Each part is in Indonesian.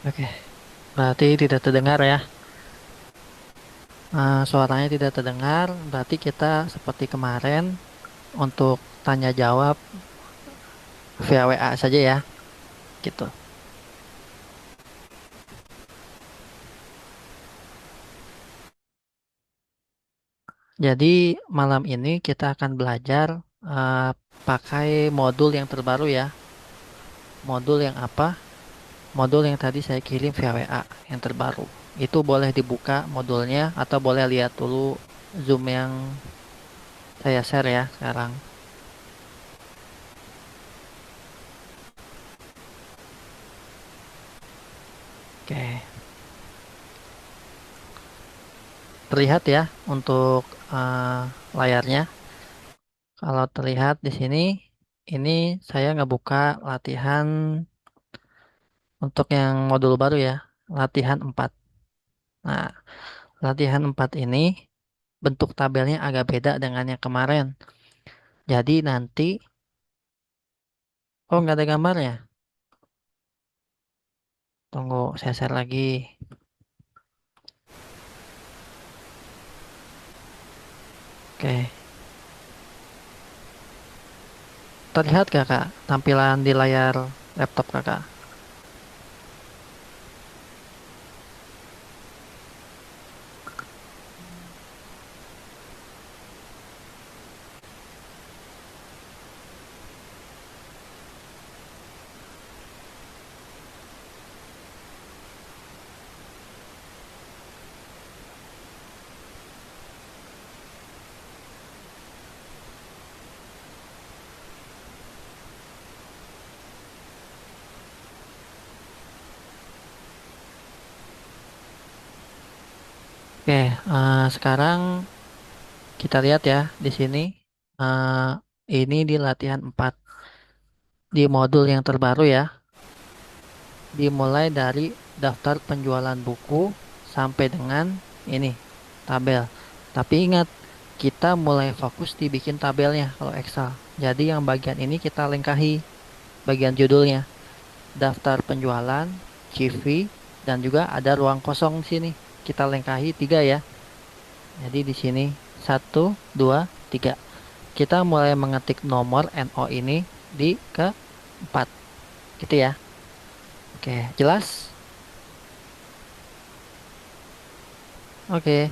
Oke, berarti tidak terdengar ya. Suaranya tidak terdengar, berarti kita seperti kemarin untuk tanya jawab via WA saja ya, gitu. Jadi malam ini kita akan belajar eh, pakai modul yang terbaru ya. Modul yang apa? Modul yang tadi saya kirim via WA yang terbaru. Itu boleh dibuka modulnya atau boleh lihat dulu Zoom yang saya share ya sekarang. Oke, terlihat ya untuk layarnya. Kalau terlihat di sini, ini saya ngebuka latihan untuk yang modul baru ya, latihan 4. Nah, latihan 4 ini bentuk tabelnya agak beda dengan yang kemarin. Jadi nanti, oh nggak ada gambarnya. Tunggu, saya share lagi. Oke, terlihat gak kak tampilan di layar laptop kakak? Oke, sekarang kita lihat ya di sini. Eh, ini di latihan 4 di modul yang terbaru ya. Dimulai dari daftar penjualan buku sampai dengan ini tabel. Tapi ingat, kita mulai fokus dibikin tabelnya kalau Excel. Jadi yang bagian ini kita lengkahi bagian judulnya, daftar penjualan, CV, dan juga ada ruang kosong di sini. Kita lengkahi tiga ya. Jadi di sini satu, dua, tiga. Kita mulai mengetik nomor NO ini di keempat, gitu ya. Oke, jelas? Oke.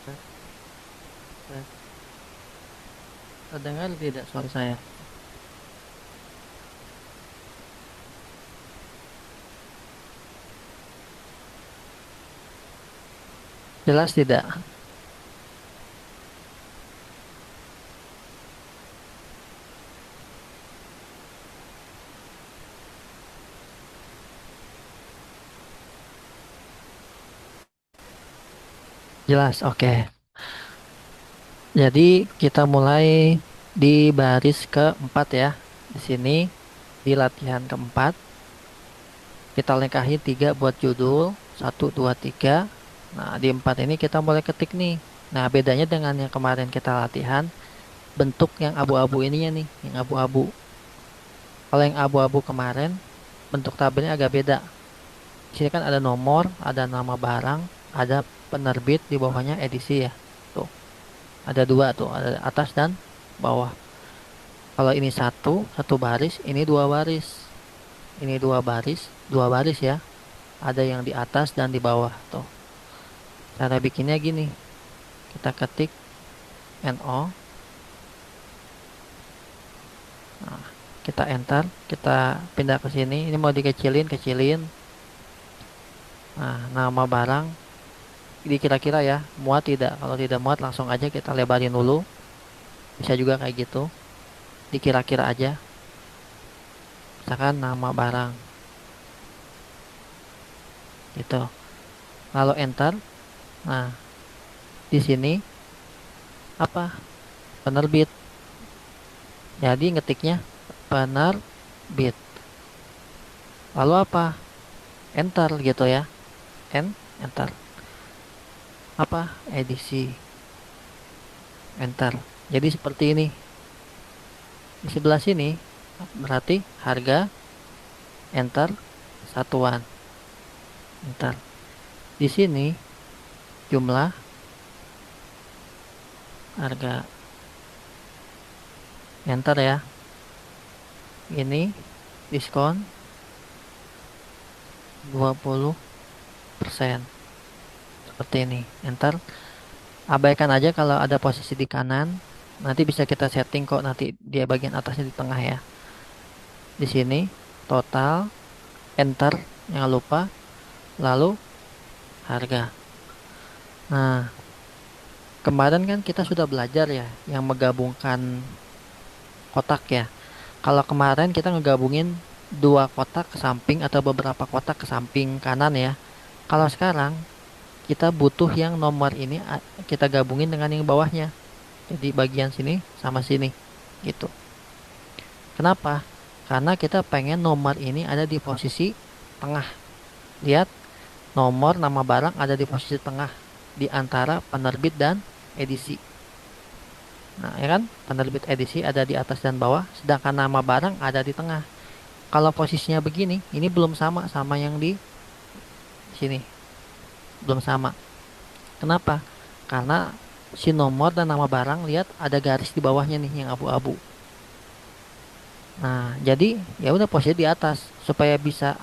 Tes, tes. Terdengar tidak suara saya? Jelas tidak? Jelas, oke. Jadi kita mulai di baris keempat ya. Di sini di latihan keempat kita lengkahi tiga buat judul, satu, dua, tiga. Nah di empat ini kita mulai ketik nih. Nah bedanya dengan yang kemarin kita latihan, bentuk yang abu-abu ininya nih, yang abu-abu. Kalau yang abu-abu kemarin, bentuk tabelnya agak beda. Di sini kan ada nomor, ada nama barang, ada penerbit di bawahnya edisi ya. Tuh, ada dua tuh, ada atas dan bawah. Kalau ini satu baris, ini dua baris. Ini dua baris ya. Ada yang di atas dan di bawah tuh. Cara bikinnya gini, kita ketik NO, nah, kita enter, kita pindah ke sini. Ini mau dikecilin, kecilin. Nah, nama barang dikira-kira ya, muat tidak? Kalau tidak muat langsung aja kita lebarin dulu. Bisa juga kayak gitu, dikira-kira aja. Misalkan nama barang gitu. Lalu enter. Nah, di sini apa? Penerbit. Jadi ngetiknya penerbit. Lalu apa? Enter gitu ya. Enter. Apa? Edisi. Enter. Jadi seperti ini. Di sebelah sini berarti harga, enter, satuan, enter. Di sini jumlah, harga, enter ya. Ini diskon 20%. Seperti ini, enter. Abaikan aja kalau ada posisi di kanan. Nanti bisa kita setting kok, nanti dia bagian atasnya di tengah ya. Di sini total, enter, jangan lupa. Lalu harga. Nah, kemarin kan kita sudah belajar ya yang menggabungkan kotak ya. Kalau kemarin kita ngegabungin dua kotak ke samping atau beberapa kotak ke samping kanan ya. Kalau sekarang kita butuh yang nomor ini kita gabungin dengan yang bawahnya. Jadi bagian sini sama sini gitu. Kenapa? Karena kita pengen nomor ini ada di posisi tengah. Lihat, nomor nama barang ada di posisi tengah di antara penerbit dan edisi. Nah, ya kan? Penerbit edisi ada di atas dan bawah, sedangkan nama barang ada di tengah. Kalau posisinya begini, ini belum sama sama yang di sini. Belum sama. Kenapa? Karena si nomor dan nama barang lihat ada garis di bawahnya nih yang abu-abu. Nah, jadi ya udah posisi di atas supaya bisa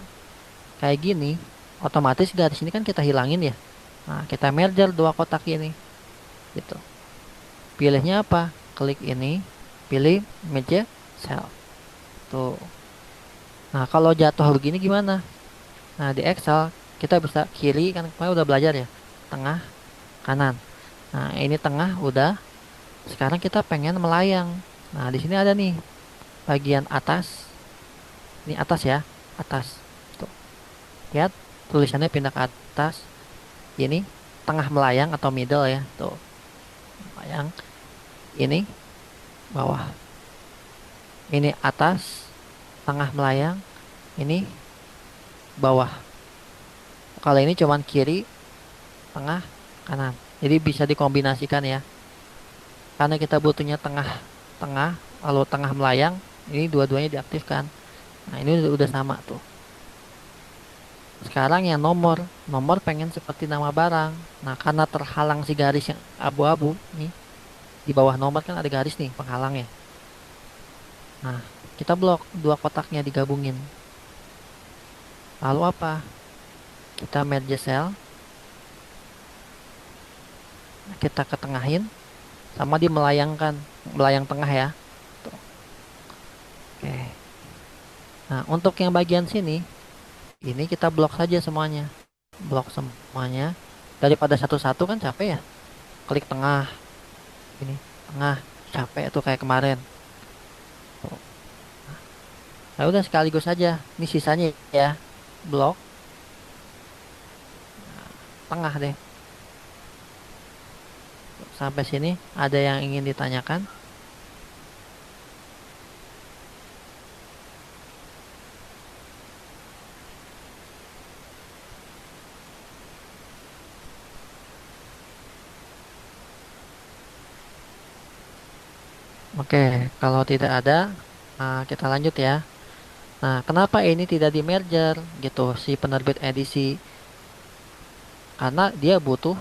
kayak gini, otomatis garis ini kan kita hilangin ya. Nah, kita merger dua kotak ini gitu. Pilihnya apa? Klik ini, pilih meja cell. Tuh. Nah, kalau jatuh begini gimana? Nah, di Excel kita bisa kiri kan kemarin udah belajar ya. Tengah, kanan. Nah, ini tengah udah. Sekarang kita pengen melayang. Nah, di sini ada nih bagian atas. Ini atas ya, atas. Tuh. Lihat tulisannya pindah ke atas. Ini tengah melayang atau middle ya. Tuh. Melayang. Ini bawah. Ini atas, tengah melayang. Ini bawah. Kalau ini cuman kiri, tengah, kanan. Jadi bisa dikombinasikan ya. Karena kita butuhnya tengah, lalu tengah melayang, ini dua-duanya diaktifkan. Nah, ini udah sama tuh. Sekarang yang nomor pengen seperti nama barang. Nah, karena terhalang si garis yang abu-abu nih, di bawah nomor kan ada garis nih penghalangnya. Nah, kita blok dua kotaknya digabungin. Lalu apa? Kita merge cell. Kita ketengahin sama di melayangkan, melayang tengah ya. Tuh. Oke. Nah, untuk yang bagian sini, ini kita blok saja semuanya. Blok semuanya. Daripada satu-satu kan capek ya. Klik tengah, ini tengah, capek tuh kayak kemarin. Tuh. Nah, udah sekaligus aja. Ini sisanya ya. Blok tengah deh. Sampai sini ada yang ingin ditanyakan? Oke, kalau tidak ada, kita lanjut ya. Nah, kenapa ini tidak di merger gitu si penerbit edisi? Karena dia butuh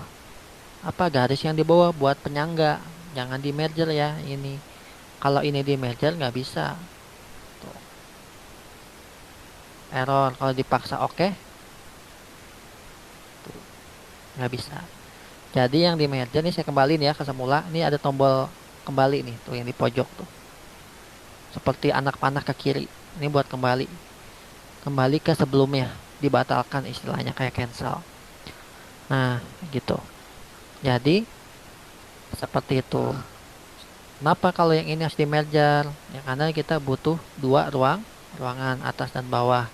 apa garis yang di bawah buat penyangga. Jangan di merger ya ini. Kalau ini di merger nggak bisa. Tuh, error. Kalau dipaksa oke, tuh, nggak bisa. Jadi yang di merger nih saya kembali nih ya ke semula. Ini ada tombol kembali nih tuh yang di pojok tuh. Seperti anak panah ke kiri. Ini buat kembali. Kembali ke sebelumnya. Dibatalkan istilahnya kayak cancel. Nah, gitu. Jadi seperti itu. Kenapa kalau yang ini harus di merger? Ya karena kita butuh dua ruangan atas dan bawah.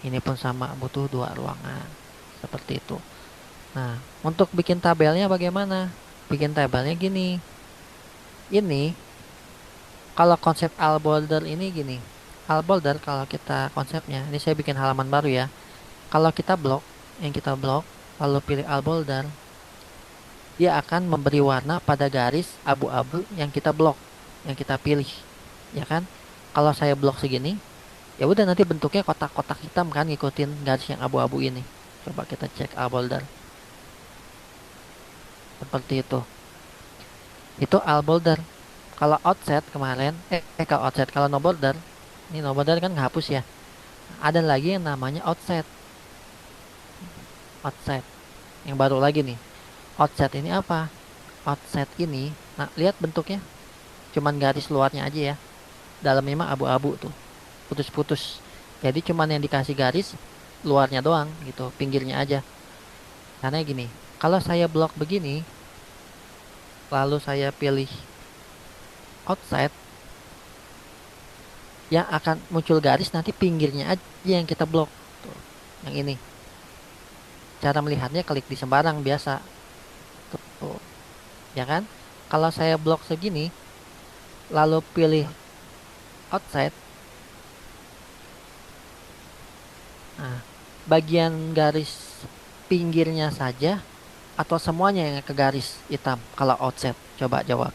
Ini pun sama butuh dua ruangan. Seperti itu. Nah, untuk bikin tabelnya bagaimana? Bikin tabelnya gini. Ini kalau konsep all border ini gini. All border kalau kita konsepnya, ini saya bikin halaman baru ya. Kalau kita blok, yang kita blok, lalu pilih all border, dia akan memberi warna pada garis abu-abu yang kita blok, yang kita pilih, ya kan? Kalau saya blok segini, ya udah nanti bentuknya kotak-kotak hitam kan, ngikutin garis yang abu-abu ini. Coba kita cek all border, seperti itu. Itu all border. Kalau outset kemarin, kalau outset, kalau no border, ini no border kan ngapus ya. Ada lagi yang namanya outset, outset. Yang baru lagi nih. Outset ini apa? Outset ini, nah lihat bentuknya, cuman garis luarnya aja ya. Dalamnya mah abu-abu tuh, putus-putus. Jadi cuman yang dikasih garis luarnya doang gitu, pinggirnya aja. Karena gini, kalau saya blok begini, lalu saya pilih outside, yang akan muncul garis nanti pinggirnya aja yang kita blok. Tuh, yang ini. Cara melihatnya klik di sembarang biasa. Tuh, ya kan? Kalau saya blok segini, lalu pilih outside, nah, bagian garis pinggirnya saja atau semuanya yang ke garis hitam kalau outset? Coba jawab.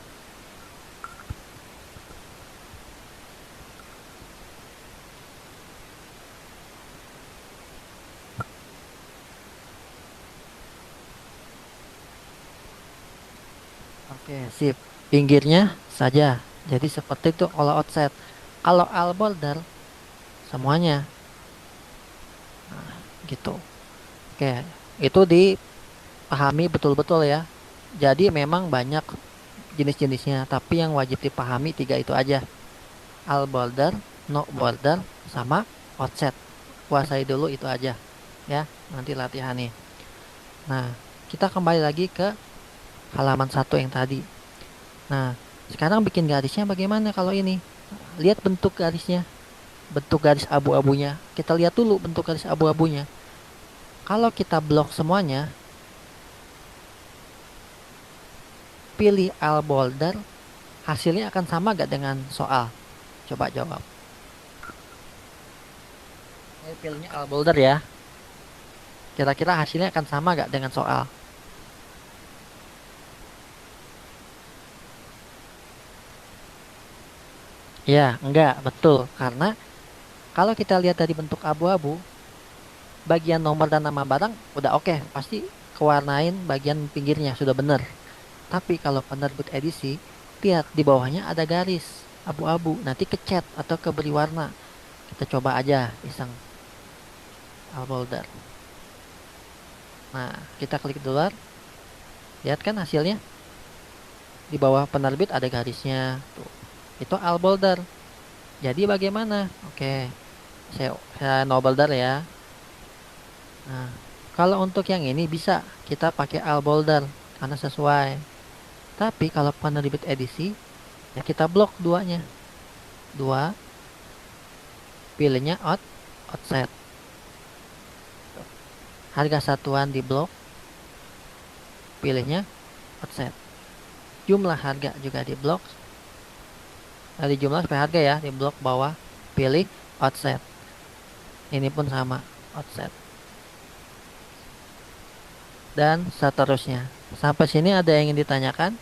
Oke, sip. Pinggirnya saja. Jadi seperti itu kalau outset. Kalau all border semuanya. Nah, gitu. Oke, itu dipahami betul-betul ya. Jadi memang banyak jenis-jenisnya, tapi yang wajib dipahami tiga itu aja. All border, no border, sama offset. Kuasai dulu itu aja ya, nanti latihannya. Nah, kita kembali lagi ke halaman satu yang tadi. Nah, sekarang bikin garisnya bagaimana kalau ini? Lihat bentuk garisnya, bentuk garis abu-abunya. Kita lihat dulu bentuk garis abu-abunya. Kalau kita blok semuanya, pilih all border, hasilnya akan sama gak dengan soal? Coba jawab. Saya pilihnya all border ya. Kira-kira hasilnya akan sama gak dengan soal? Ya, enggak, betul. Karena kalau kita lihat dari bentuk abu-abu, bagian nomor dan nama barang udah oke, pasti kewarnain bagian pinggirnya sudah benar. Tapi kalau penerbit edisi, lihat di bawahnya ada garis abu-abu, nanti kecat atau keberi warna. Kita coba aja iseng all Nah, kita klik dulu, lihat kan hasilnya. Di bawah penerbit ada garisnya. Tuh. Itu all boulder. Jadi bagaimana? Oke, saya no boulder ya. Nah, kalau untuk yang ini bisa kita pakai all boulder karena sesuai. Tapi kalau penerbit edisi, ya kita blok duanya. Dua, pilihnya offset. Harga satuan di blok, pilihnya offset. Jumlah harga juga di blok. Di jumlah sampai harga ya di blok bawah, pilih offset. Ini pun sama, offset. Dan seterusnya. Sampai sini ada yang ingin ditanyakan?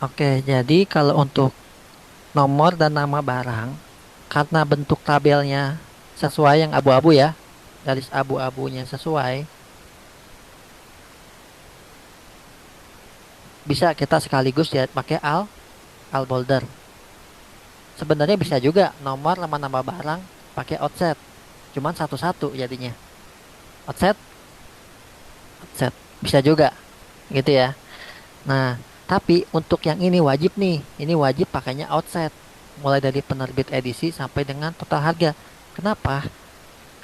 Oke, jadi kalau untuk nomor dan nama barang, karena bentuk tabelnya sesuai yang abu-abu ya, garis abu-abunya sesuai, bisa kita sekaligus ya pakai al boulder. Sebenarnya bisa juga nomor sama nama barang pakai offset, cuman satu-satu jadinya. Offset, offset, bisa juga, gitu ya. Nah, tapi untuk yang ini wajib nih, ini wajib pakainya offset, mulai dari penerbit edisi sampai dengan total harga. Kenapa?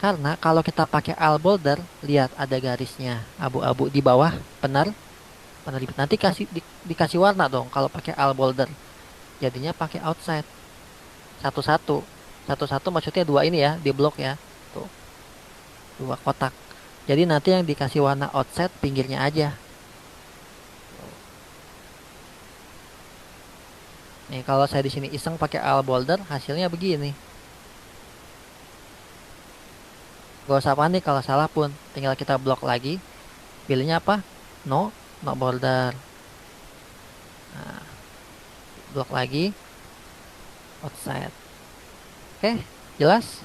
Karena kalau kita pakai all boulder, lihat ada garisnya abu-abu di bawah penerbit. Nanti dikasih warna dong kalau pakai all boulder. Jadinya pakai outside satu-satu. Satu-satu maksudnya dua ini ya, di blok ya. Tuh, dua kotak. Jadi nanti yang dikasih warna outside pinggirnya aja. Nih kalau saya di sini iseng pakai all boulder, hasilnya begini. Gak usah panik kalau salah pun, tinggal kita blok lagi. Pilihnya apa? No, no border. Nah, blok lagi, outside. Oke, jelas?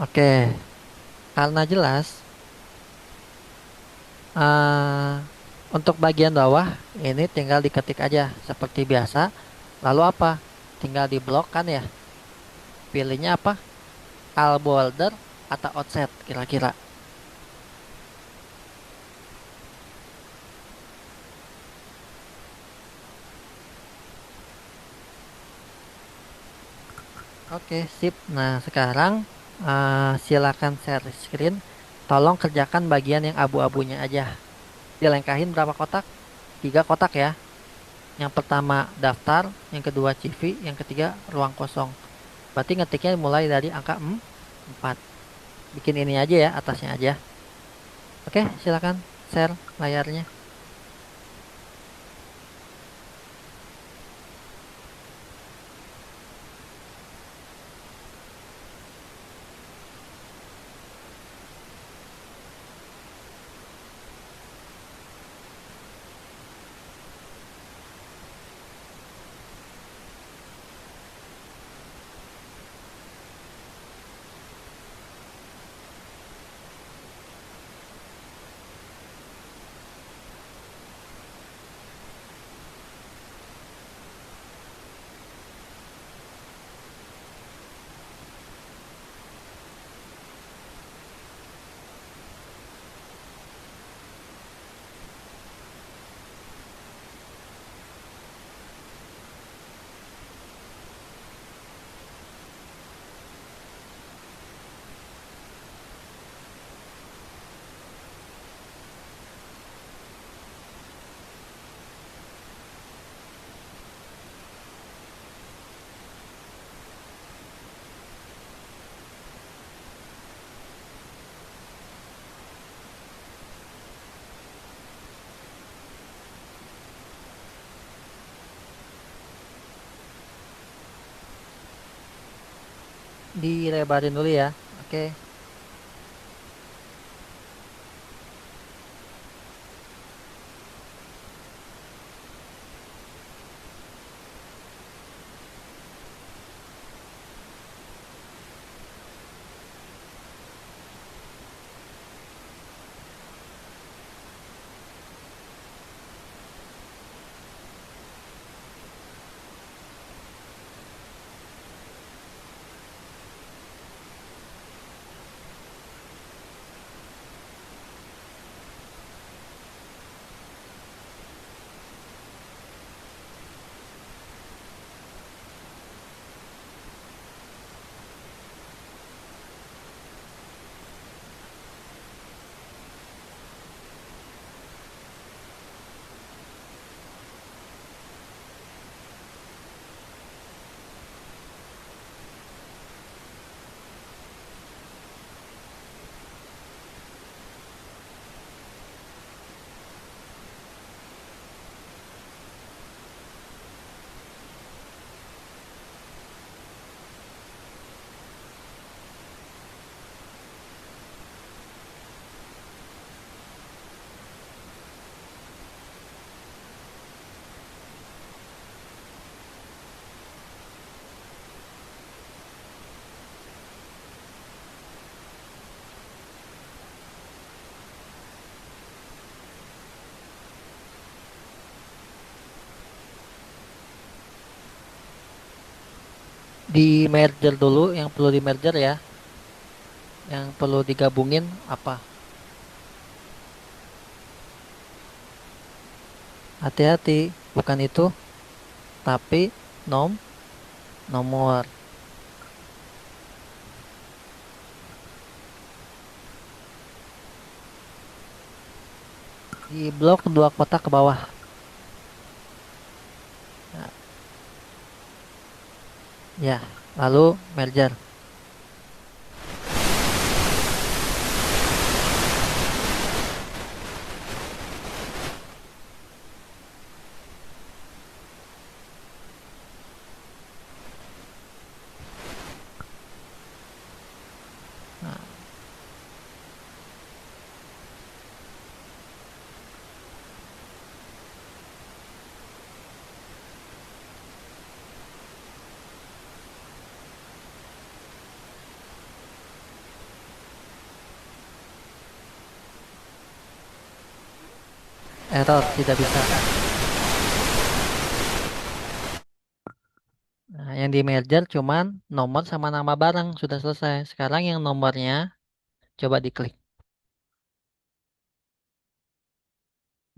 Oke, karena jelas, eh, untuk bagian bawah ini tinggal diketik aja seperti biasa. Lalu apa? Tinggal di blok kan ya. Pilihnya apa? All boulder atau offset kira-kira. Oke, sip. Nah, sekarang silakan share screen. Tolong kerjakan bagian yang abu-abunya aja. Dilengkahin berapa kotak? 3 kotak ya. Yang pertama daftar, yang kedua CV, yang ketiga ruang kosong. Berarti ngetiknya mulai dari angka 4. Bikin ini aja ya, atasnya aja. Oke, silakan share layarnya. Dilebarin dulu ya. Oke. Di merger dulu yang perlu di merger ya. Yang perlu digabungin apa? Hati-hati, bukan itu, tapi nomor. Di blok dua kotak ke bawah. Nah, ya, lalu merger. Nah, error tidak bisa. Nah, yang di merger cuman nomor sama nama barang sudah selesai. Sekarang yang nomornya coba diklik.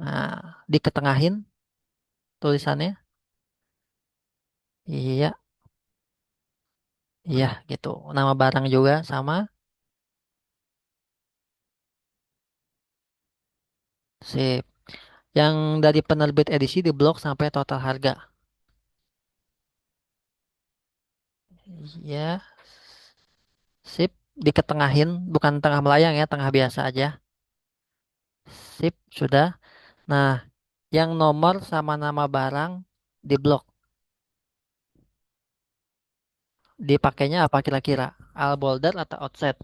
Nah, diketengahin tulisannya. Iya, iya gitu. Nama barang juga sama. Sip. Yang dari penerbit edisi diblok sampai total harga. Iya, sip. Diketengahin, bukan tengah melayang ya, tengah biasa aja. Sip, sudah. Nah, yang nomor sama nama barang diblok. Dipakainya apa kira-kira? All boulder atau outset?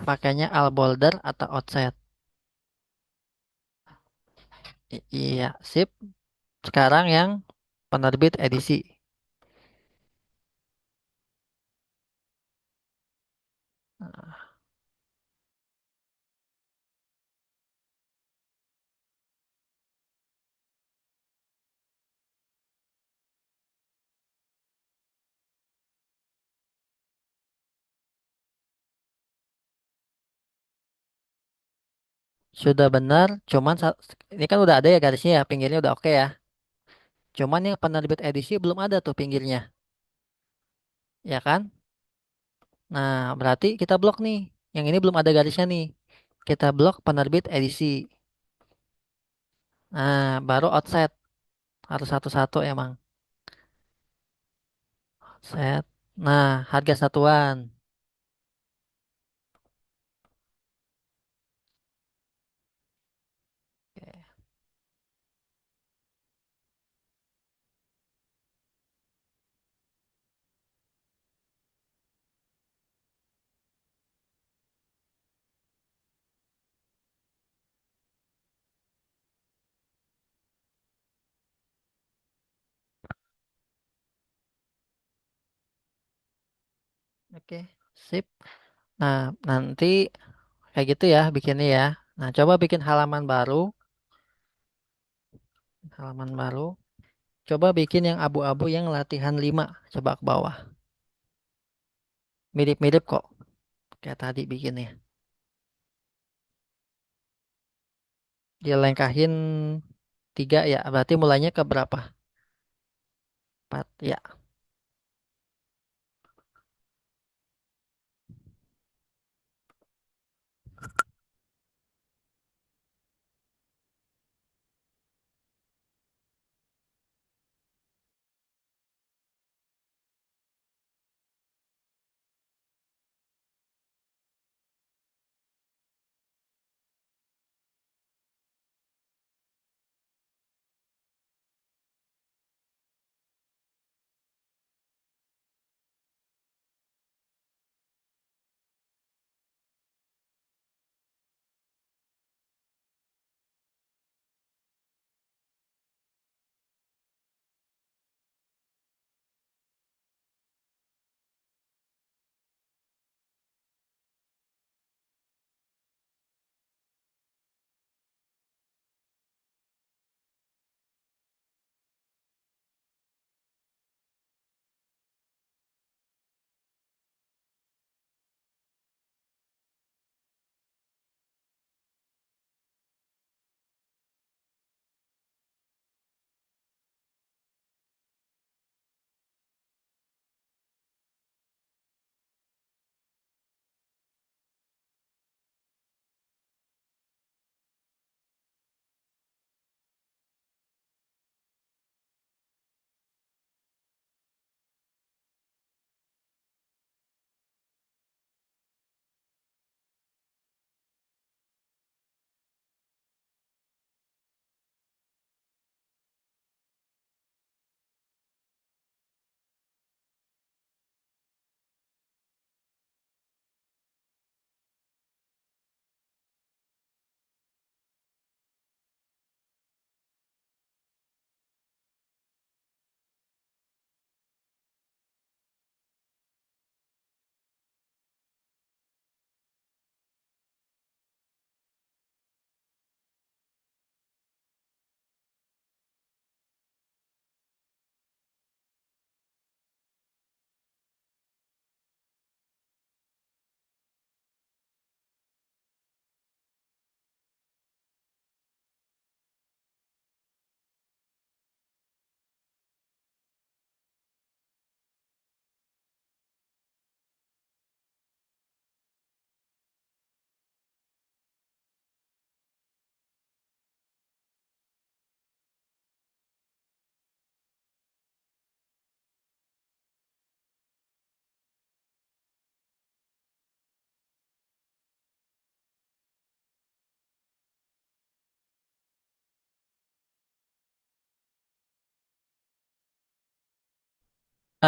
Pakainya all boulder atau outset? Iya, sip. Sekarang yang penerbit edisi. Sudah benar, cuman ini kan udah ada ya garisnya ya, pinggirnya udah oke ya. Cuman yang penerbit edisi belum ada tuh pinggirnya, ya kan? Nah, berarti kita blok nih. Yang ini belum ada garisnya nih. Kita blok penerbit edisi. Nah, baru outset. Harus satu-satu emang. Set. Nah, harga satuan. Oke. Oke, sip. Nah, nanti kayak gitu ya bikinnya ya. Nah, coba bikin halaman baru. Coba bikin yang abu-abu yang latihan 5. Coba ke bawah. Mirip-mirip kok kayak tadi bikinnya. Dia lengkahin 3 ya. Berarti mulainya ke berapa? 4 ya.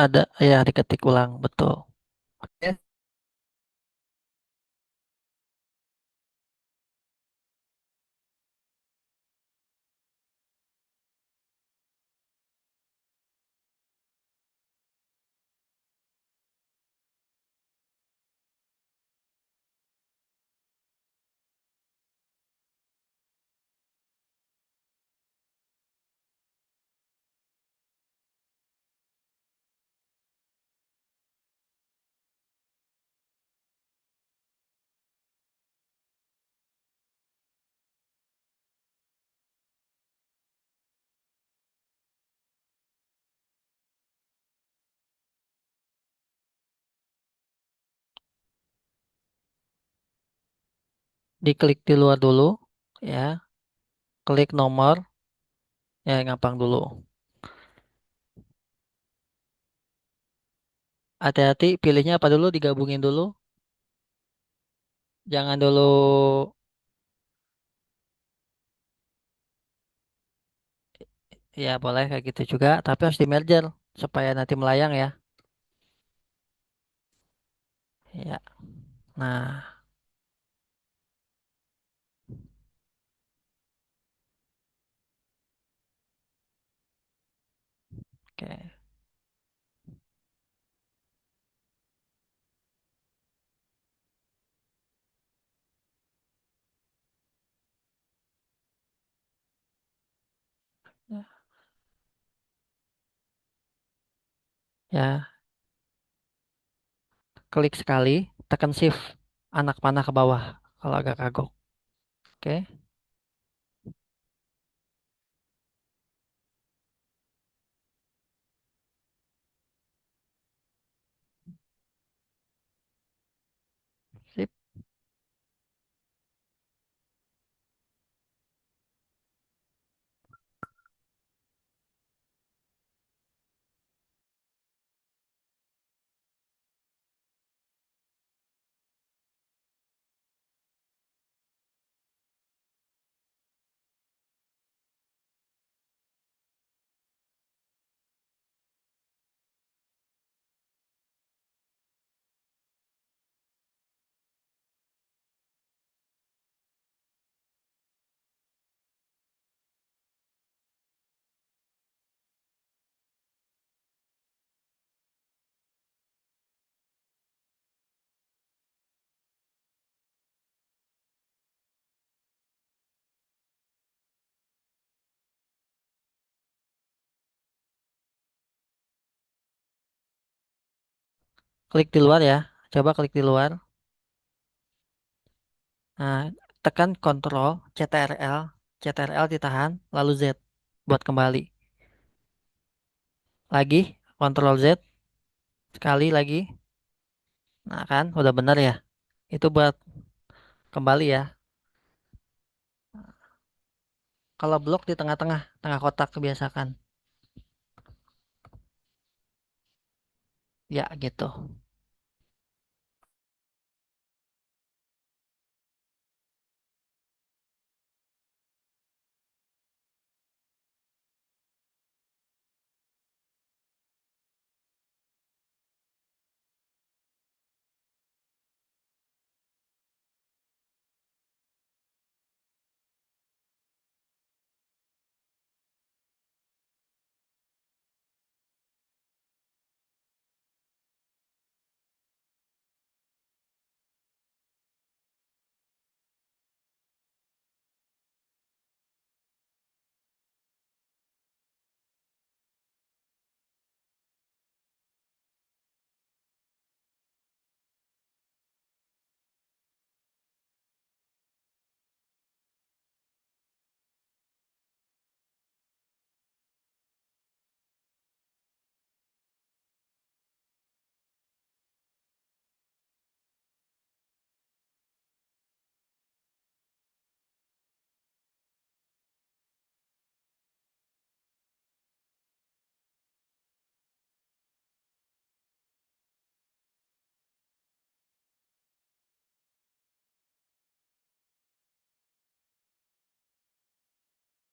Ada ya diketik ulang betul. Oke. Diklik di luar dulu ya. Klik nomor ya gampang dulu. Hati-hati pilihnya apa dulu digabungin dulu. Jangan dulu ya boleh kayak gitu juga tapi harus di merger supaya nanti melayang ya. Ya. Nah, oke. Ya, klik sekali, tekan shift, anak panah ke bawah kalau agak kagok. Oke, sip. Klik di luar ya. Coba klik di luar. Nah, tekan Ctrl, CTRL, CTRL ditahan, lalu Z buat kembali. Lagi, Ctrl Z, sekali lagi. Nah kan, udah bener ya. Itu buat kembali ya. Kalau blok di tengah-tengah, tengah kotak kebiasaan. Ya gitu.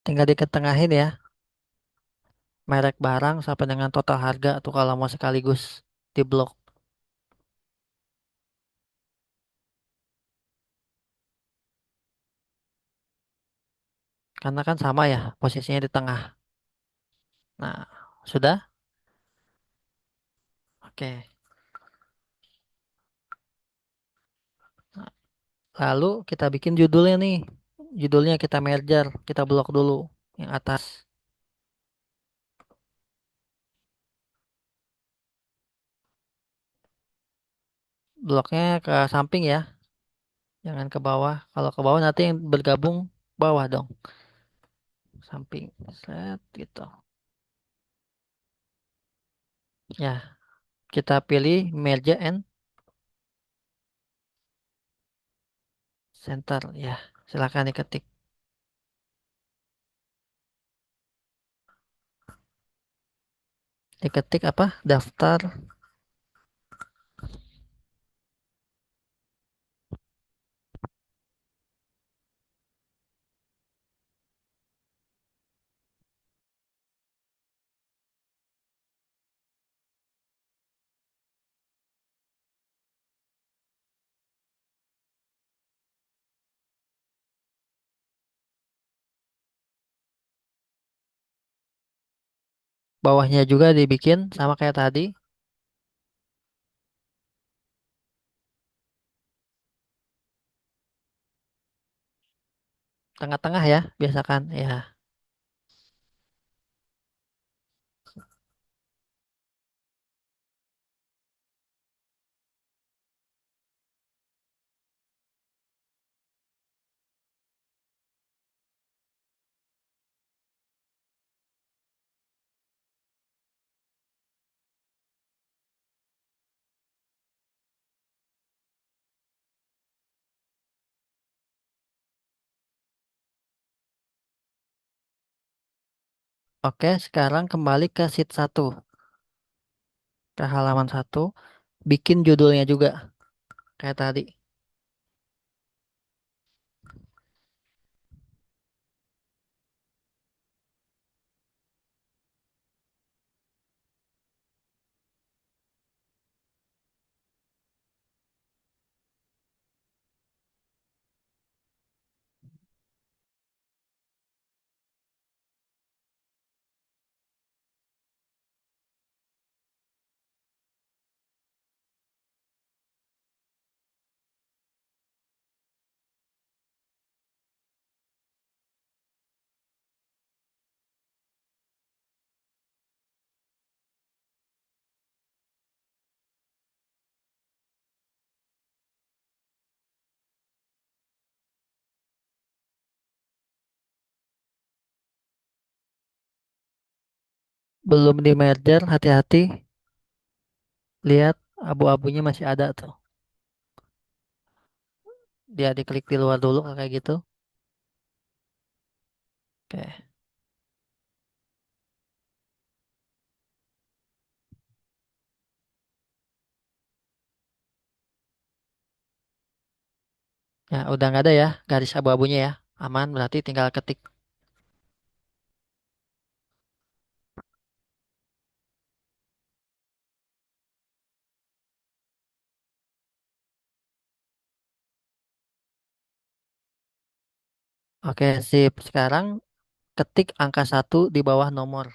Tinggal diketengahin ya. Merek barang sampai dengan total harga tuh kalau mau sekaligus di blok. Karena kan sama ya, posisinya di tengah. Nah, sudah? Oke. Nah, lalu kita bikin judulnya nih. Judulnya kita merger, kita blok dulu yang atas. Bloknya ke samping ya, jangan ke bawah. Kalau ke bawah nanti yang bergabung bawah dong. Samping. Set gitu. Ya, kita pilih merge and center. Ya, silakan diketik. Diketik apa? Daftar. Bawahnya juga dibikin sama kayak tadi. Tengah-tengah ya, biasakan. Ya, Oke, sekarang kembali ke sheet satu, ke halaman satu. Bikin judulnya juga kayak tadi. Belum di merger, hati-hati. Lihat abu-abunya masih ada tuh. Dia diklik di luar dulu kayak gitu. Oke. Ya, udah nggak ada ya garis abu-abunya ya. Aman, berarti tinggal ketik. Oke, sip. Sekarang ketik angka satu di bawah nomor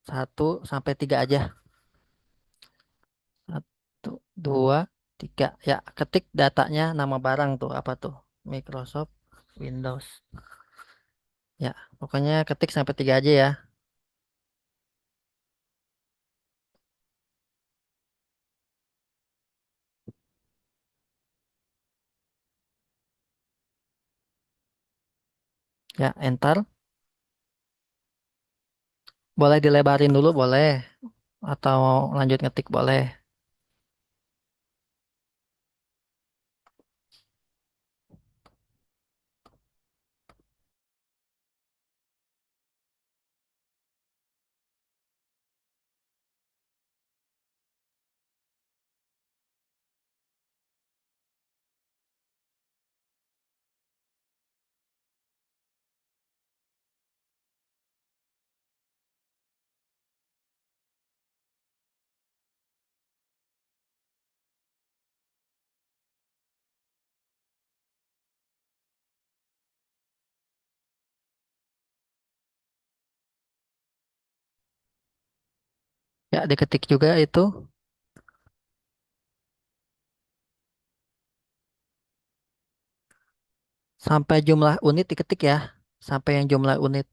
1 sampai 3 aja. 1, 2, 3. Ya, ketik datanya nama barang tuh. Apa tuh? Microsoft Windows. Ya, pokoknya ketik sampai 3 aja ya. Ya, enter. Boleh dilebarin dulu, boleh. Atau lanjut ngetik, boleh. Ya, diketik juga itu. Sampai jumlah unit diketik ya. Sampai yang jumlah unit.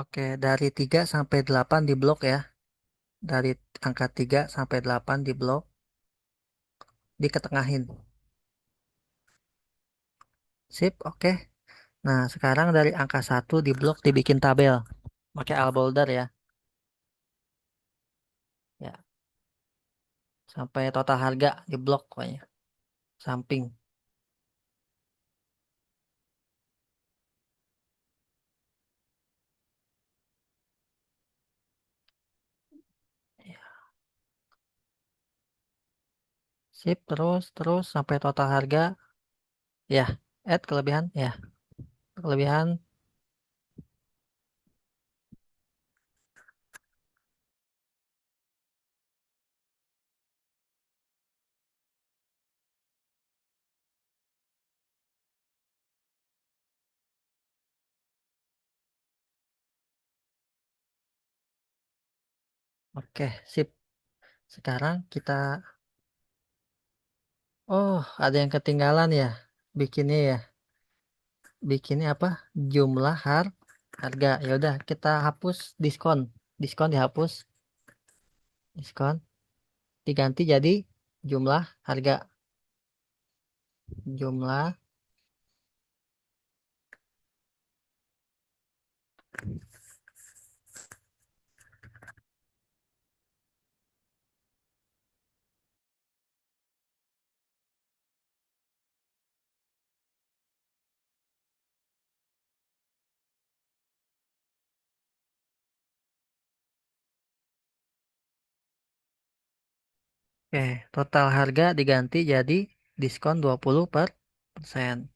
Oke, dari 3 sampai 8 di blok ya. Dari angka 3 sampai 8 di blok, diketengahin. Sip, oke. Nah, sekarang dari angka 1 di blok dibikin tabel. Pakai All Boulder ya. Ya, sampai total harga di blok pokoknya. Samping. Sip, terus sampai total harga. Ya, add kelebihan. Ya, kelebihan. Oke, sip. Sekarang kita, oh, ada yang ketinggalan ya. Bikinnya ya. Bikinnya apa? Jumlah harga. Ya udah, kita hapus diskon. Diskon dihapus. Diskon diganti jadi jumlah harga. Jumlah. Oke, total harga diganti jadi diskon 20%.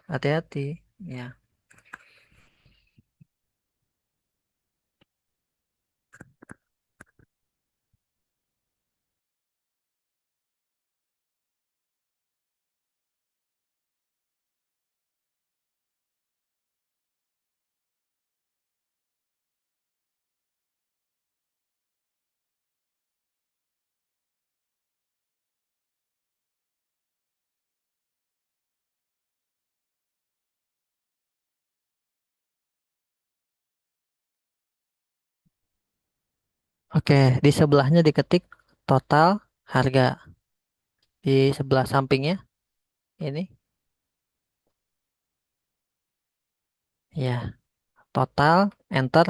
Hati-hati. Ya. Oke, di sebelahnya diketik total harga. Di sebelah sampingnya ini ya, total enter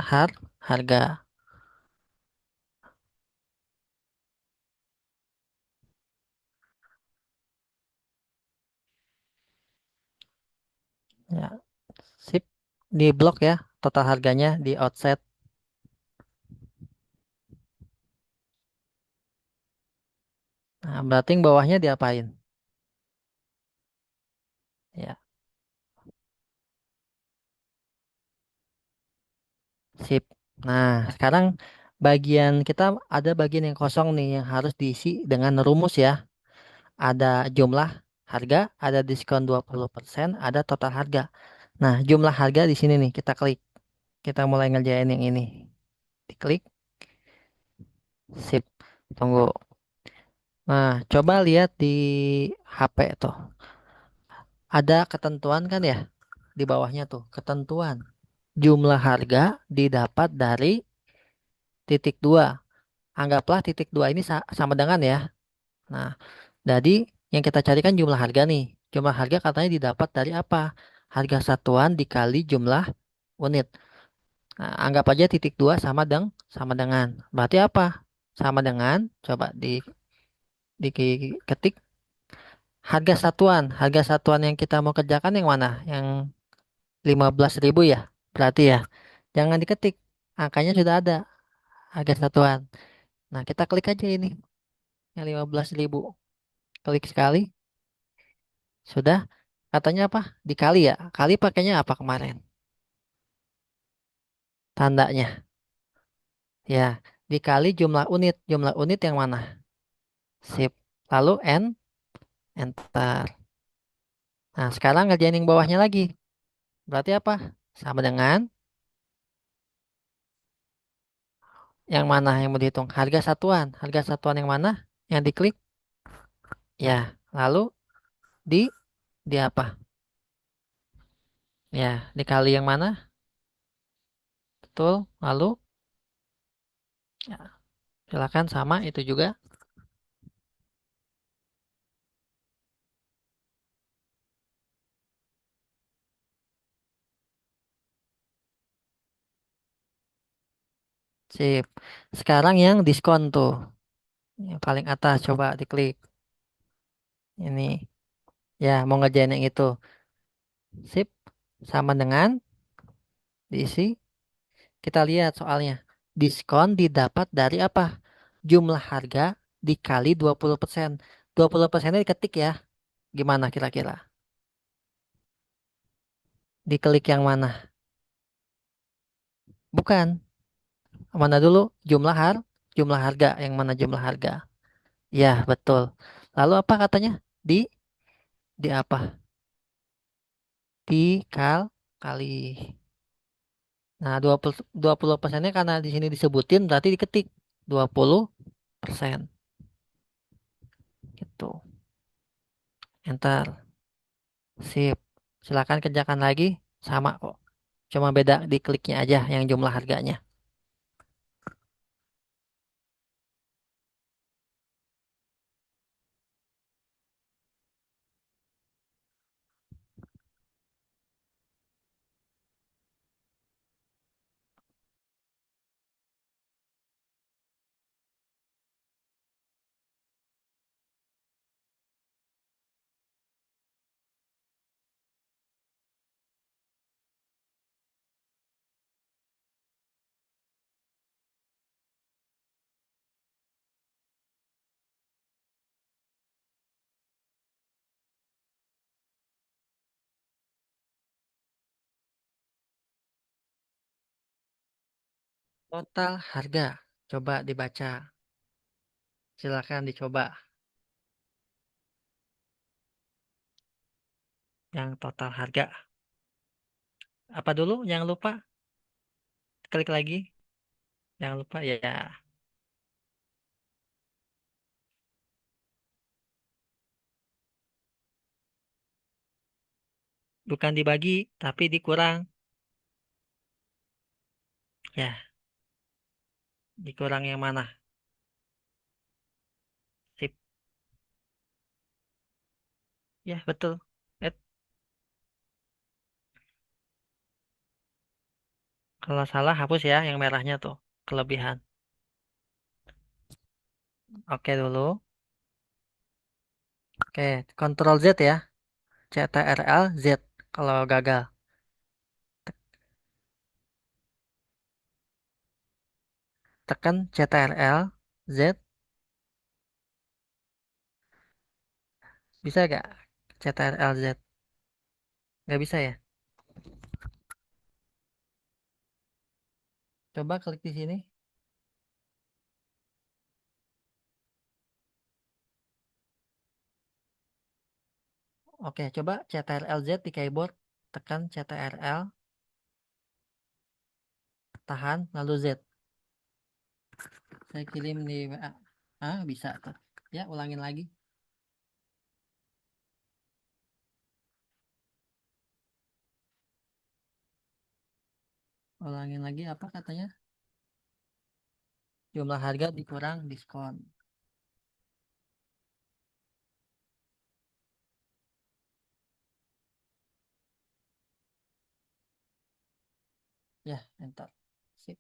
harga. Ya, sip. Di blok ya, total harganya di outset. Nah, berarti yang bawahnya diapain? Ya, sip. Nah, sekarang bagian kita ada bagian yang kosong nih yang harus diisi dengan rumus ya. Ada jumlah harga, ada diskon 20%, ada total harga. Nah, jumlah harga di sini nih kita klik. Kita mulai ngerjain yang ini. Diklik, sip. Tunggu. Nah, coba lihat di HP tuh. Ada ketentuan kan ya di bawahnya tuh, ketentuan. Jumlah harga didapat dari titik dua. Anggaplah titik dua ini sama dengan ya. Nah, jadi yang kita cari kan jumlah harga nih. Jumlah harga katanya didapat dari apa? Harga satuan dikali jumlah unit. Nah, anggap aja titik dua sama dengan. Berarti apa? Sama dengan, coba diketik harga satuan. Harga satuan yang kita mau kerjakan yang mana? Yang 15.000 ya? Berarti ya. Jangan diketik. Angkanya sudah ada. Harga satuan. Nah, kita klik aja ini. Yang 15.000. Klik sekali. Sudah. Katanya apa? Dikali ya. Kali pakainya apa kemarin? Tandanya. Ya. Dikali jumlah unit. Jumlah unit yang mana? Sip. Lalu enter. Nah, sekarang ngerjain yang bawahnya lagi. Berarti apa? Sama dengan yang mana yang mau dihitung? Harga satuan. Harga satuan yang mana? Yang diklik? Ya. Lalu di di apa? Ya, dikali yang mana? Betul. Lalu ya, silakan sama itu juga. Sip. Sekarang yang diskon tuh. Yang paling atas coba diklik. Ini. Ya, mau ngerjain yang itu. Sip. Sama dengan diisi. Kita lihat soalnya. Diskon didapat dari apa? Jumlah harga dikali 20%. 20%-nya diketik ya. Gimana kira-kira? Diklik yang mana? Bukan. Mana dulu? Jumlah harga. Yang mana jumlah harga? Ya, betul. Lalu apa katanya? Di apa? Kali. Nah, 20% karena di sini disebutin berarti diketik 20%. Gitu. Enter. Sip. Silakan kerjakan lagi. Sama kok. Cuma beda di kliknya aja yang jumlah harganya. Total harga. Coba dibaca. Silakan dicoba. Yang total harga. Apa dulu? Jangan lupa. Klik lagi. Jangan lupa ya. Bukan dibagi, tapi dikurang. Ya, dikurang yang mana? Sip. Ya, betul. Eh, kalau salah hapus ya yang merahnya tuh. Kelebihan. Oke dulu. Oke, Ctrl Z ya. CTRL Z kalau gagal. Tekan CTRL Z. Bisa gak? CTRL Z. Nggak bisa ya? Coba klik di sini. Oke, coba CTRL Z di keyboard. Tekan CTRL, tahan, lalu Z. Saya kirim di WA. Ah, bisa tuh. Ya, ulangin lagi. Ulangin lagi apa katanya? Jumlah harga dikurang diskon. Ya, enter. Sip.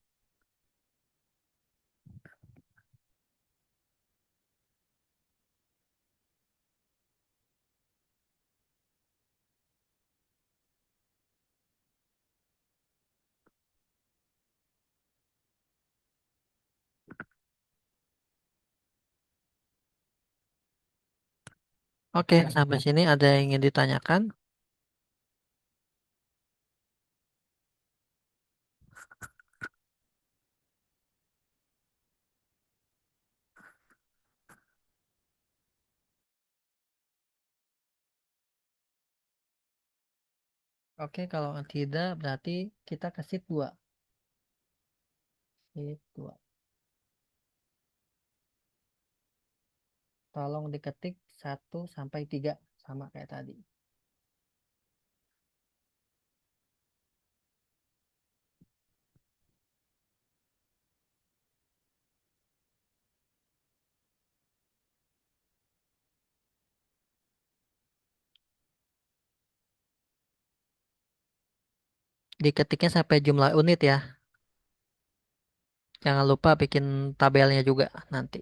Oke, sampai sini ada yang ingin ditanyakan? Oke, kalau tidak berarti kita ke sheet 2. Sheet 2. Tolong diketik 1 sampai 3 sama kayak tadi. Diketiknya sampai jumlah unit ya. Jangan lupa bikin tabelnya juga nanti.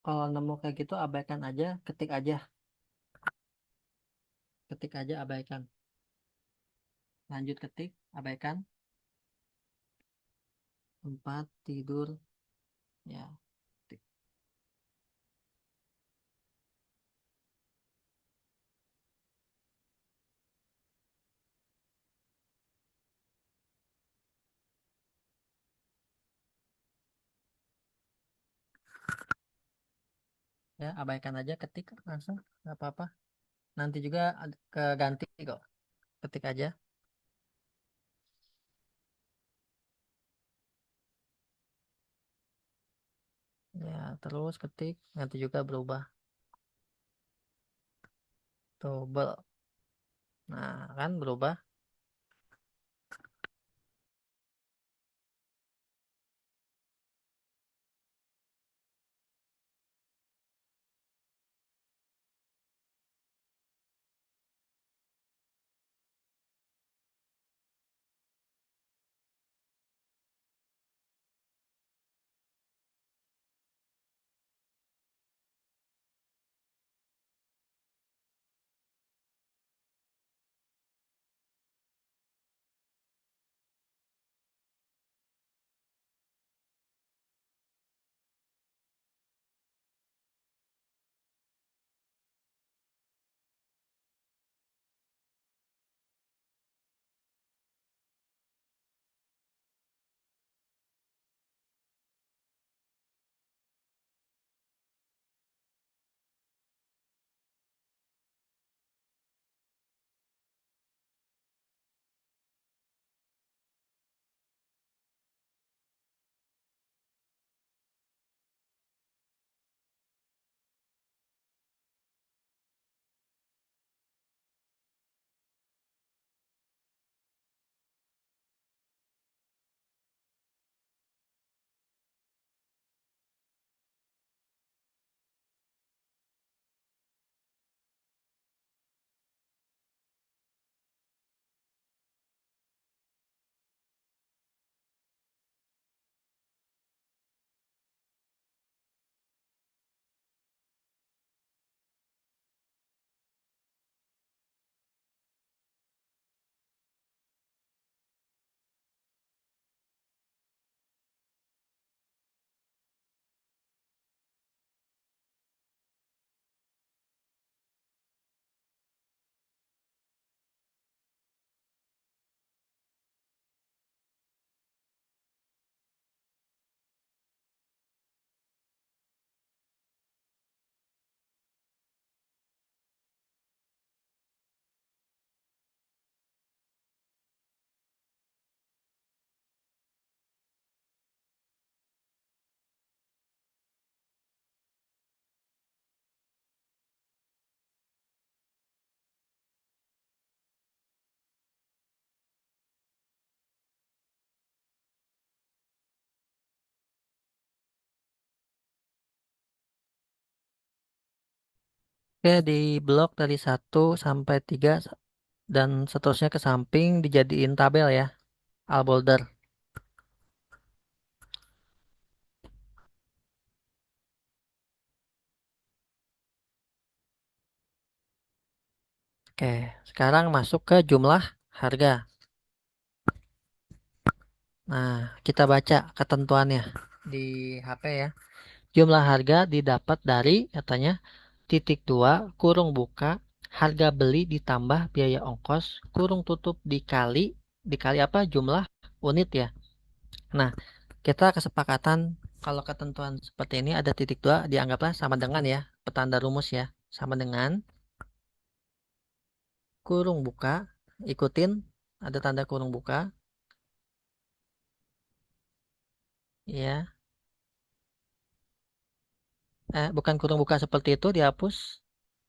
Kalau nemu kayak gitu abaikan aja, ketik aja abaikan. Lanjut ketik, abaikan. Tempat tidur, ya. Ketik. Ya, abaikan aja, ketik langsung, nggak apa-apa. Nanti juga keganti kok, ketik aja. Ya, terus ketik, nanti juga berubah. Double. Nah, kan berubah. Oke, di blok dari 1 sampai 3 dan seterusnya ke samping dijadiin tabel ya, all boulder. Oke, sekarang masuk ke jumlah harga. Nah, kita baca ketentuannya di HP ya. Jumlah harga didapat dari katanya titik dua kurung buka harga beli ditambah biaya ongkos kurung tutup dikali apa jumlah unit ya. Nah, kita kesepakatan kalau ketentuan seperti ini ada titik dua dianggaplah sama dengan ya petanda rumus ya sama dengan kurung buka ikutin ada tanda kurung buka ya bukan kurung buka seperti itu dihapus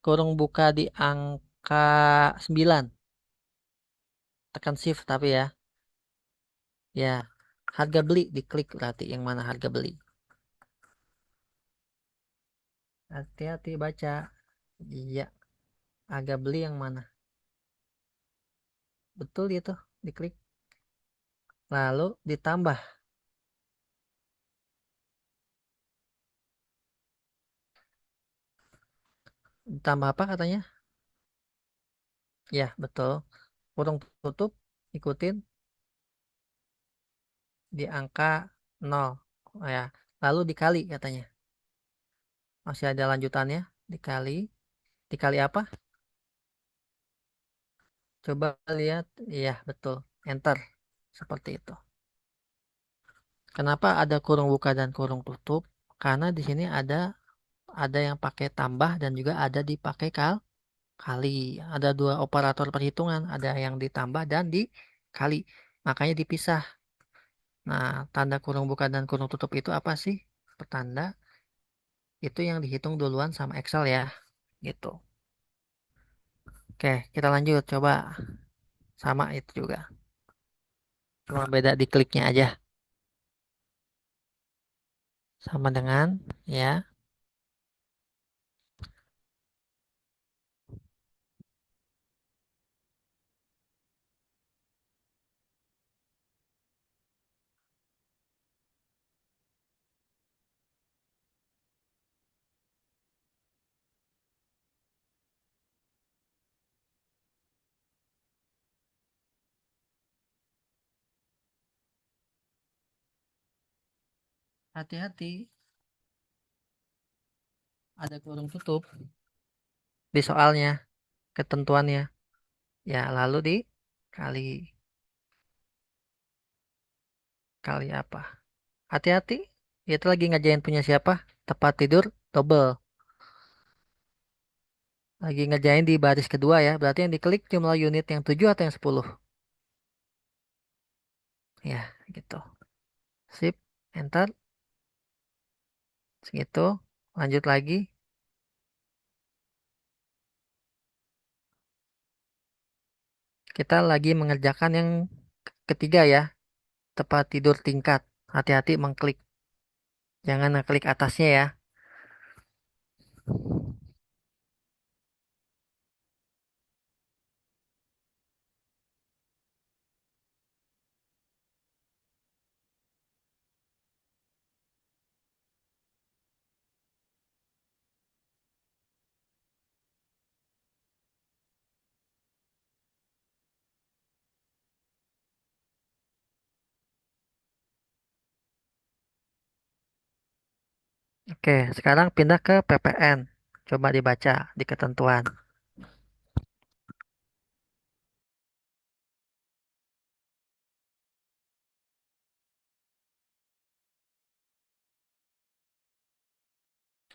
kurung buka di angka 9 tekan shift tapi ya ya harga beli diklik berarti yang mana harga beli hati-hati baca iya harga beli yang mana betul itu diklik lalu ditambah Tambah apa katanya? Ya, betul. Kurung tutup ikutin di angka nol. Oh, ya. Lalu dikali katanya. Masih ada lanjutannya. Dikali. Dikali apa? Coba lihat. Iya, betul. Enter. Seperti itu. Kenapa ada kurung buka dan kurung tutup? Karena di sini ada yang pakai tambah dan juga ada dipakai kali. Ada dua operator perhitungan, ada yang ditambah dan dikali. Makanya dipisah. Nah, tanda kurung buka dan kurung tutup itu apa sih? Pertanda itu yang dihitung duluan sama Excel ya, gitu. Oke, kita lanjut. Coba sama itu juga. Cuma beda di kliknya aja. Sama dengan ya. Hati-hati, ada kurung tutup di soalnya, ketentuannya. Ya, lalu dikali kali apa? Hati-hati. Itu lagi ngerjain punya siapa? Tempat tidur double. Lagi ngerjain di baris kedua ya. Berarti yang diklik jumlah unit yang 7 atau yang 10? Ya, gitu. Sip. Enter. Segitu. Lanjut lagi. Kita lagi mengerjakan yang ketiga ya. Tempat tidur tingkat. Hati-hati mengklik. Jangan ngeklik atasnya ya. Oke, sekarang pindah ke PPN. Coba dibaca di ketentuan.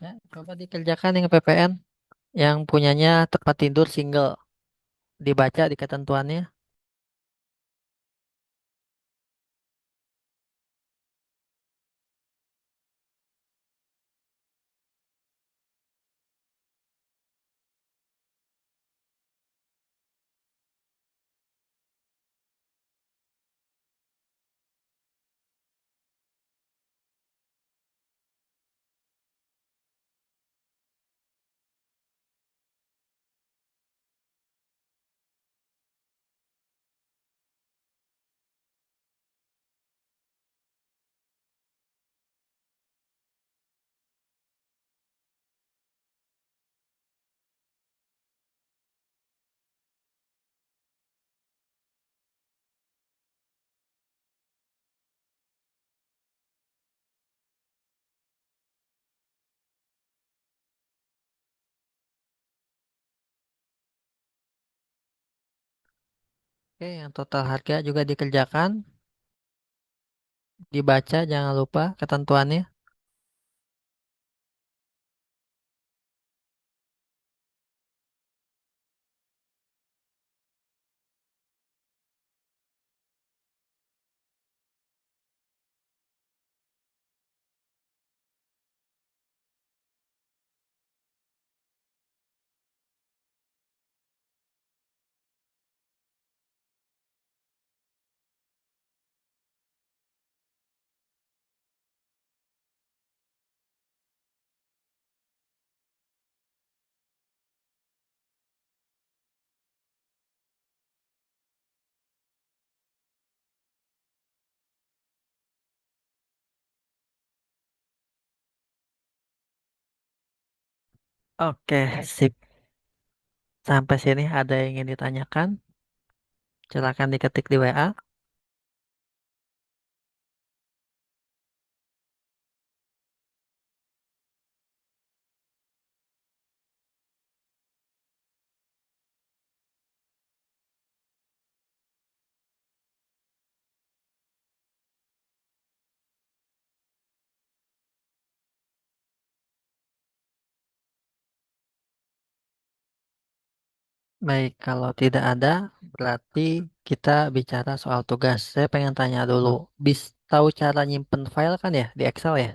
Ya, coba dikerjakan yang PPN yang punyanya tempat tidur single. Dibaca di ketentuannya. Oke, yang total harga juga dikerjakan. Dibaca jangan lupa ketentuannya. Oke, sip. Sampai sini ada yang ingin ditanyakan? Silakan diketik di WA. Baik, kalau tidak ada, berarti kita bicara soal tugas. Saya pengen tanya dulu, tahu cara nyimpen file kan ya di Excel ya?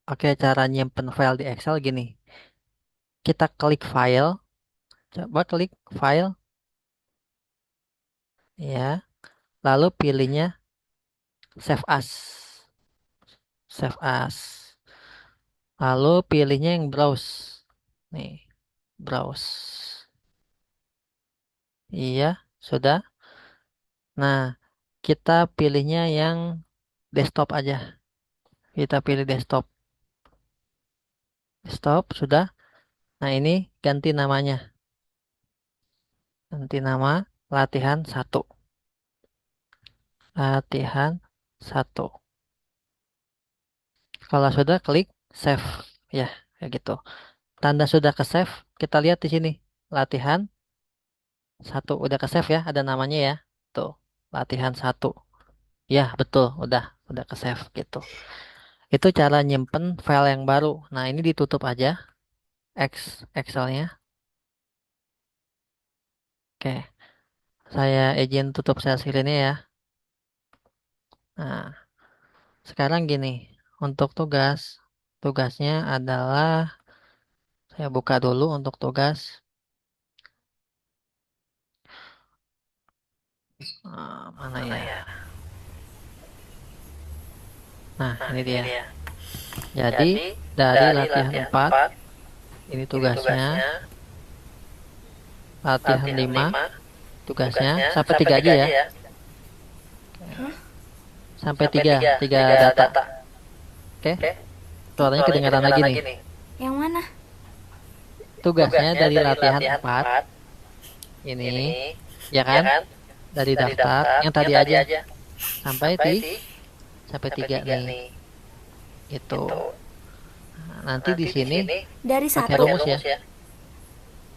Oke, cara nyimpen file di Excel gini. Kita klik file, coba klik file, ya. Lalu pilihnya save as, save as. Lalu pilihnya yang browse. Nih, browse. Iya, sudah. Nah, kita pilihnya yang desktop aja. Kita pilih desktop. Desktop, sudah. Nah, ini ganti namanya. Ganti nama latihan satu. Latihan satu. Kalau sudah, klik save. Ya, kayak gitu. Tanda sudah ke save, kita lihat di sini. Latihan satu. Udah ke save ya, ada namanya ya. Tuh, latihan satu. Ya, betul. Udah ke save gitu. Itu cara nyimpen file yang baru. Nah, ini ditutup aja Excelnya. Oke, saya izin tutup share screen ya. Nah, sekarang gini, untuk tugasnya adalah saya buka dulu untuk tugas. Mana ya? Nah, ini dia. Jadi, dari latihan 4 ini tugasnya. Latihan 5 tugasnya. Sampai 3 aja ya. Sampai 3 data. Oke, suaranya kedengaran lagi nih. Yang mana? Tugasnya dari latihan 4 ini, ya kan? Dari daftar yang tadi aja sampai sampai 3 nih. Itu. Nah, nanti di sini Dari pakai satu. rumus ya.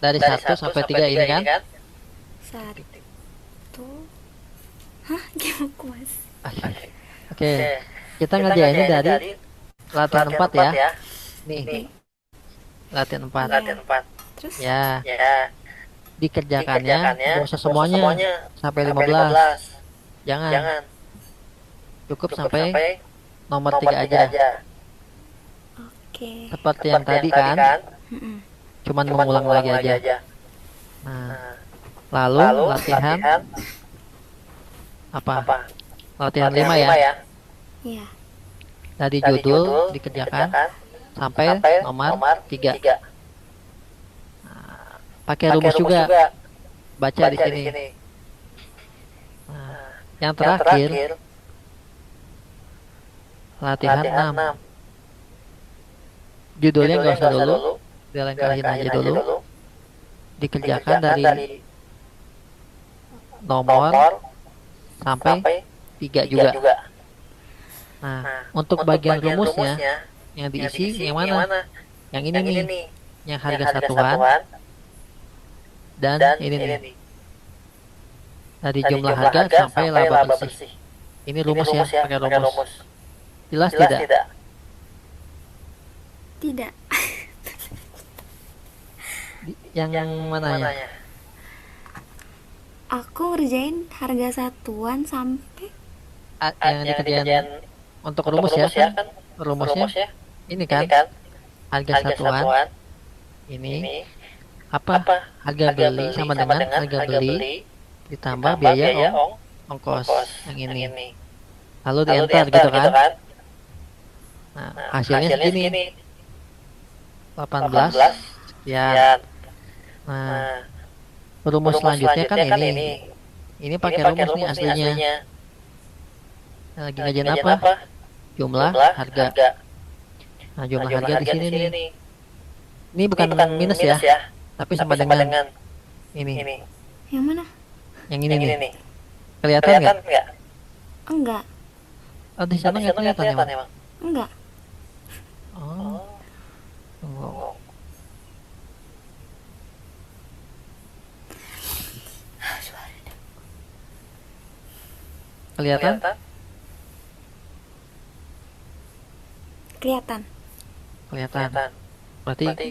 Dari 1 sampai 3 ini kan? Satu. Hah? Gimana kuas? Oke. Kita ngerjainnya dari latihan 4 ya. Nih, latihan 4. Terus? Ya, dikerjakannya gak usah semuanya sampai 15. Jangan, cukup sampai nomor 3 aja. Oke. Seperti yang tadi kan, Mm-mm. cuman mengulang lagi aja. Nah, lalu latihan apa? Latihan 5 ya. Iya. Dari judul dikerjakan sampai nomor 3. Pakai rumus juga, baca di sini. Nah, yang terakhir latihan 6. Judulnya nggak usah dulu, dilengkahin aja dulu. Dikerjakan dari nomor sampai 3 juga. Nah, untuk bagian rumusnya yang diisi yang mana? Yang ini nih, yang harga satuan dan ini nih. Dari jumlah harga sampai laba bersih. Ini rumus ya, pakai rumus. Jelas tidak? Tidak. Yang mananya? Aku ngerjain harga satuan sampai Yang dikerjain untuk rumus ya kan? Rumusnya ini kan? Harga satuan ini apa? Harga beli sama dengan harga beli ditambah biaya ongkos yang ini. Lalu di enter gitu kan? Nah, hasilnya segini. 18 sekian. Nah, rumus selanjutnya kan ini. Ini pakai rumus nih aslinya. Lagi ngajain apa? Jumlah harga. Nah, jumlah harga di di sini sini nih. nih. Ini Ini bukan bukan minus ya, minus ya, tapi tapi sama sama dengan dengan ini. ini. Yang mana? Yang ini Yang nih. ini nih. Kelihatan nggak? Kelihatan nggak? Enggak. Oh, di Oh, sana di nggak sana nggak kelihatan kelihatan emang. emang? Enggak. Oh, Oh, tunggu. tunggu. Kelihatan? Kelihatan? Kelihatan. Kelihatan. Kelihatan. Berarti Berarti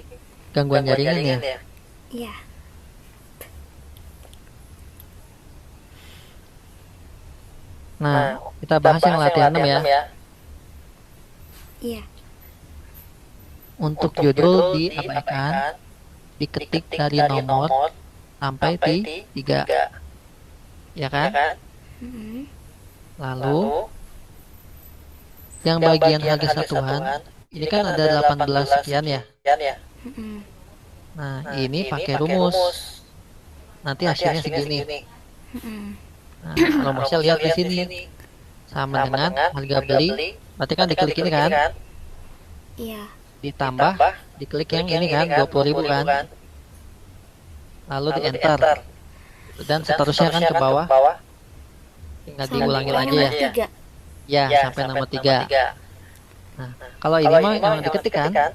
gangguan gangguan jaringan ya. jaringan ya? Iya. Nah, Nah, kita kita bahas yang bahas yang latihan 6 latihan ya. 6 ya. Iya. Untuk Untuk judul judul diabaikan, diabaikan, diketik diketik dari dari nomor nomor sampai sampai di di 3, 3, ya ya kan? kan? Mm-hmm. Lalu, Lalu, yang yang bagian bagian harga harga satuan, satuan, ini ini kan kan ada ada 18 18 sekian ya. sekian ya. Mm-hmm. Nah, Nah, ini ini pakai pakai rumus. rumus. Nanti Nanti hasilnya hasilnya segini. segini. Mm-hmm. Nah, rumusnya Rumusnya lihat di lihat di sini. sini. Sama Sama dengan dengan harga harga beli. beli. Berarti kan Berarti kan diklik ini diklik kan. ini kan? Iya. Ditambah, Ditambah, diklik yang klik ini yang kan, ini kan, 20.000 20.000 kan. kan. Lalu di Lalu di enter. enter. Dan Dan seterusnya kan seterusnya ke kan ke bawah. bawah. Tinggal Sampai diulangi lagi nomor ya. 3. Ya, Ya, sampai sampai nomor nomor 3. 3. Nah, Nah, kalau ini kalau mah ini mah emang yang diketik kan. diketik kan?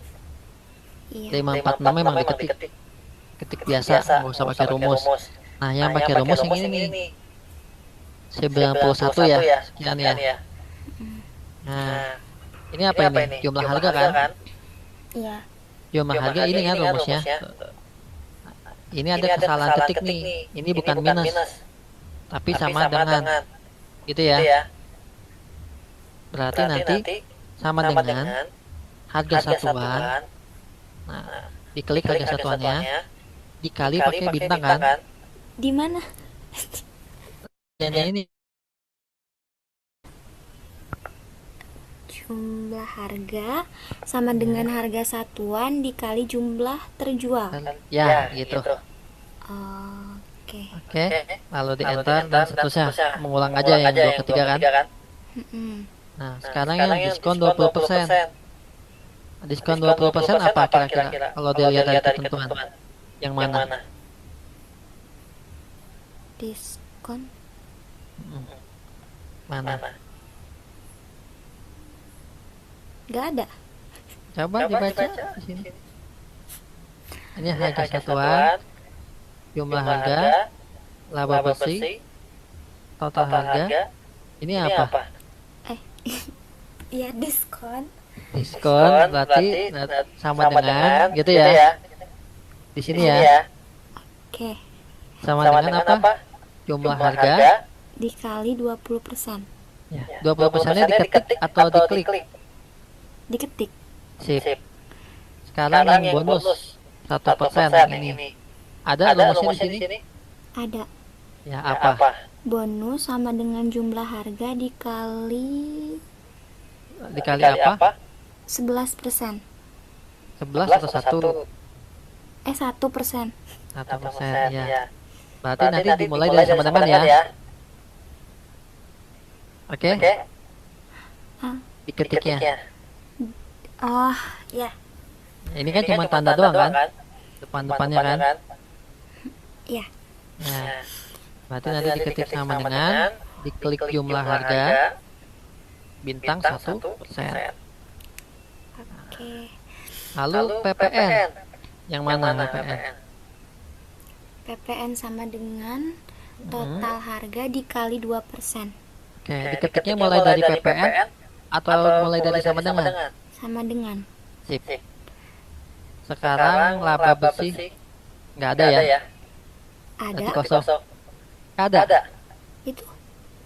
Iya. 546 546 memang memang diketik. diketik. Ketik Ketik biasa, biasa, nggak usah nggak usah pakai pakai rumus. rumus. Nah, yang Nah, yang pakai pakai rumus yang rumus ini yang nih. ini nih. 91 ya. 91 ya. Sekian ya. Sekian ya. Nah, Nah, ini ini apa apa ini? ini? Jumlah Jumlah harga harga kan? kan? Iya. Jumlah Jumlah harga harga ini kan ini kan rumusnya. rumusnya. Ini ada Ini ada kesalahan kesalahan ketik ketik nih. nih. Ini Ini bukan bukan minus, minus, tapi tapi sama sama dengan dengan gitu gitu ya. ya. Berarti Berarti nanti nanti sama sama dengan dengan harga harga satuan. satuan. Nah, Nah, diklik diklik harga harga satuannya, satuannya, dikali dikali pakai pakai bintang bintang kan. kan? Di mana? Dan Ya. ini Jumlah harga sama dengan harga satuan dikali jumlah terjual. ya gitu. Oke. Oke, lalu di Lalu enter dan seterusnya. Mengulang aja yang dua ketiga kan. Mm-mm. Nah, Nah, sekarang yang diskon 20%. 20%. Diskon Diskon 20% apa 20% apa kira-kira? kira-kira? Kalau Kalau dilihat dari dilihat dari ketentuan. ketentuan. Yang Yang mana? mana? Diskon Mm, Mana? mana? Gak ada. Coba Coba dibaca dibaca di sini. di sini. Ini Ini harga harga satuan, satuan, jumlah jumlah harga, harga, laba laba bersih, bersih, total total harga. harga. Ini Ini apa? apa? Iya, diskon. Diskon berarti sama dengan gitu ya. Di sini Di ya. Oke. Sama Sama dengan dengan apa? apa? Jumlah Jumlah harga. harga dikali 20%. Ya, 20%-nya 20%-nya diketik atau diklik. Diketik. Sip. Sip. Sekarang Sekarang yang yang bonus bonus 1% 1% yang ini. ini. Ada Ada rumusnya di rumusnya sini? di sini? Ada. Ya, Ya, apa? Bonus sama dengan jumlah harga dikali Dikali apa? 11%. 11 atau 1? 1%. 1%, ya. Berarti Berarti nanti dimulai dari sama dengan ya. Oke, Ah, diketiknya. Oh, ya. Ini kan cuma tanda doang kan? Depan-depannya kan? Iya. Nah, berarti nanti diketik sama dengan diklik jumlah harga bintang 1%. Oke. Lalu PPN. Yang mana PPN? PPN sama dengan total harga dikali 2%. Oke, diketiknya mulai dari PPN atau mulai dari sama dengan? Sama dengan. Sip. Sekarang laba bersih nggak ada ya? Ada. Berarti kosong. Ada. Itu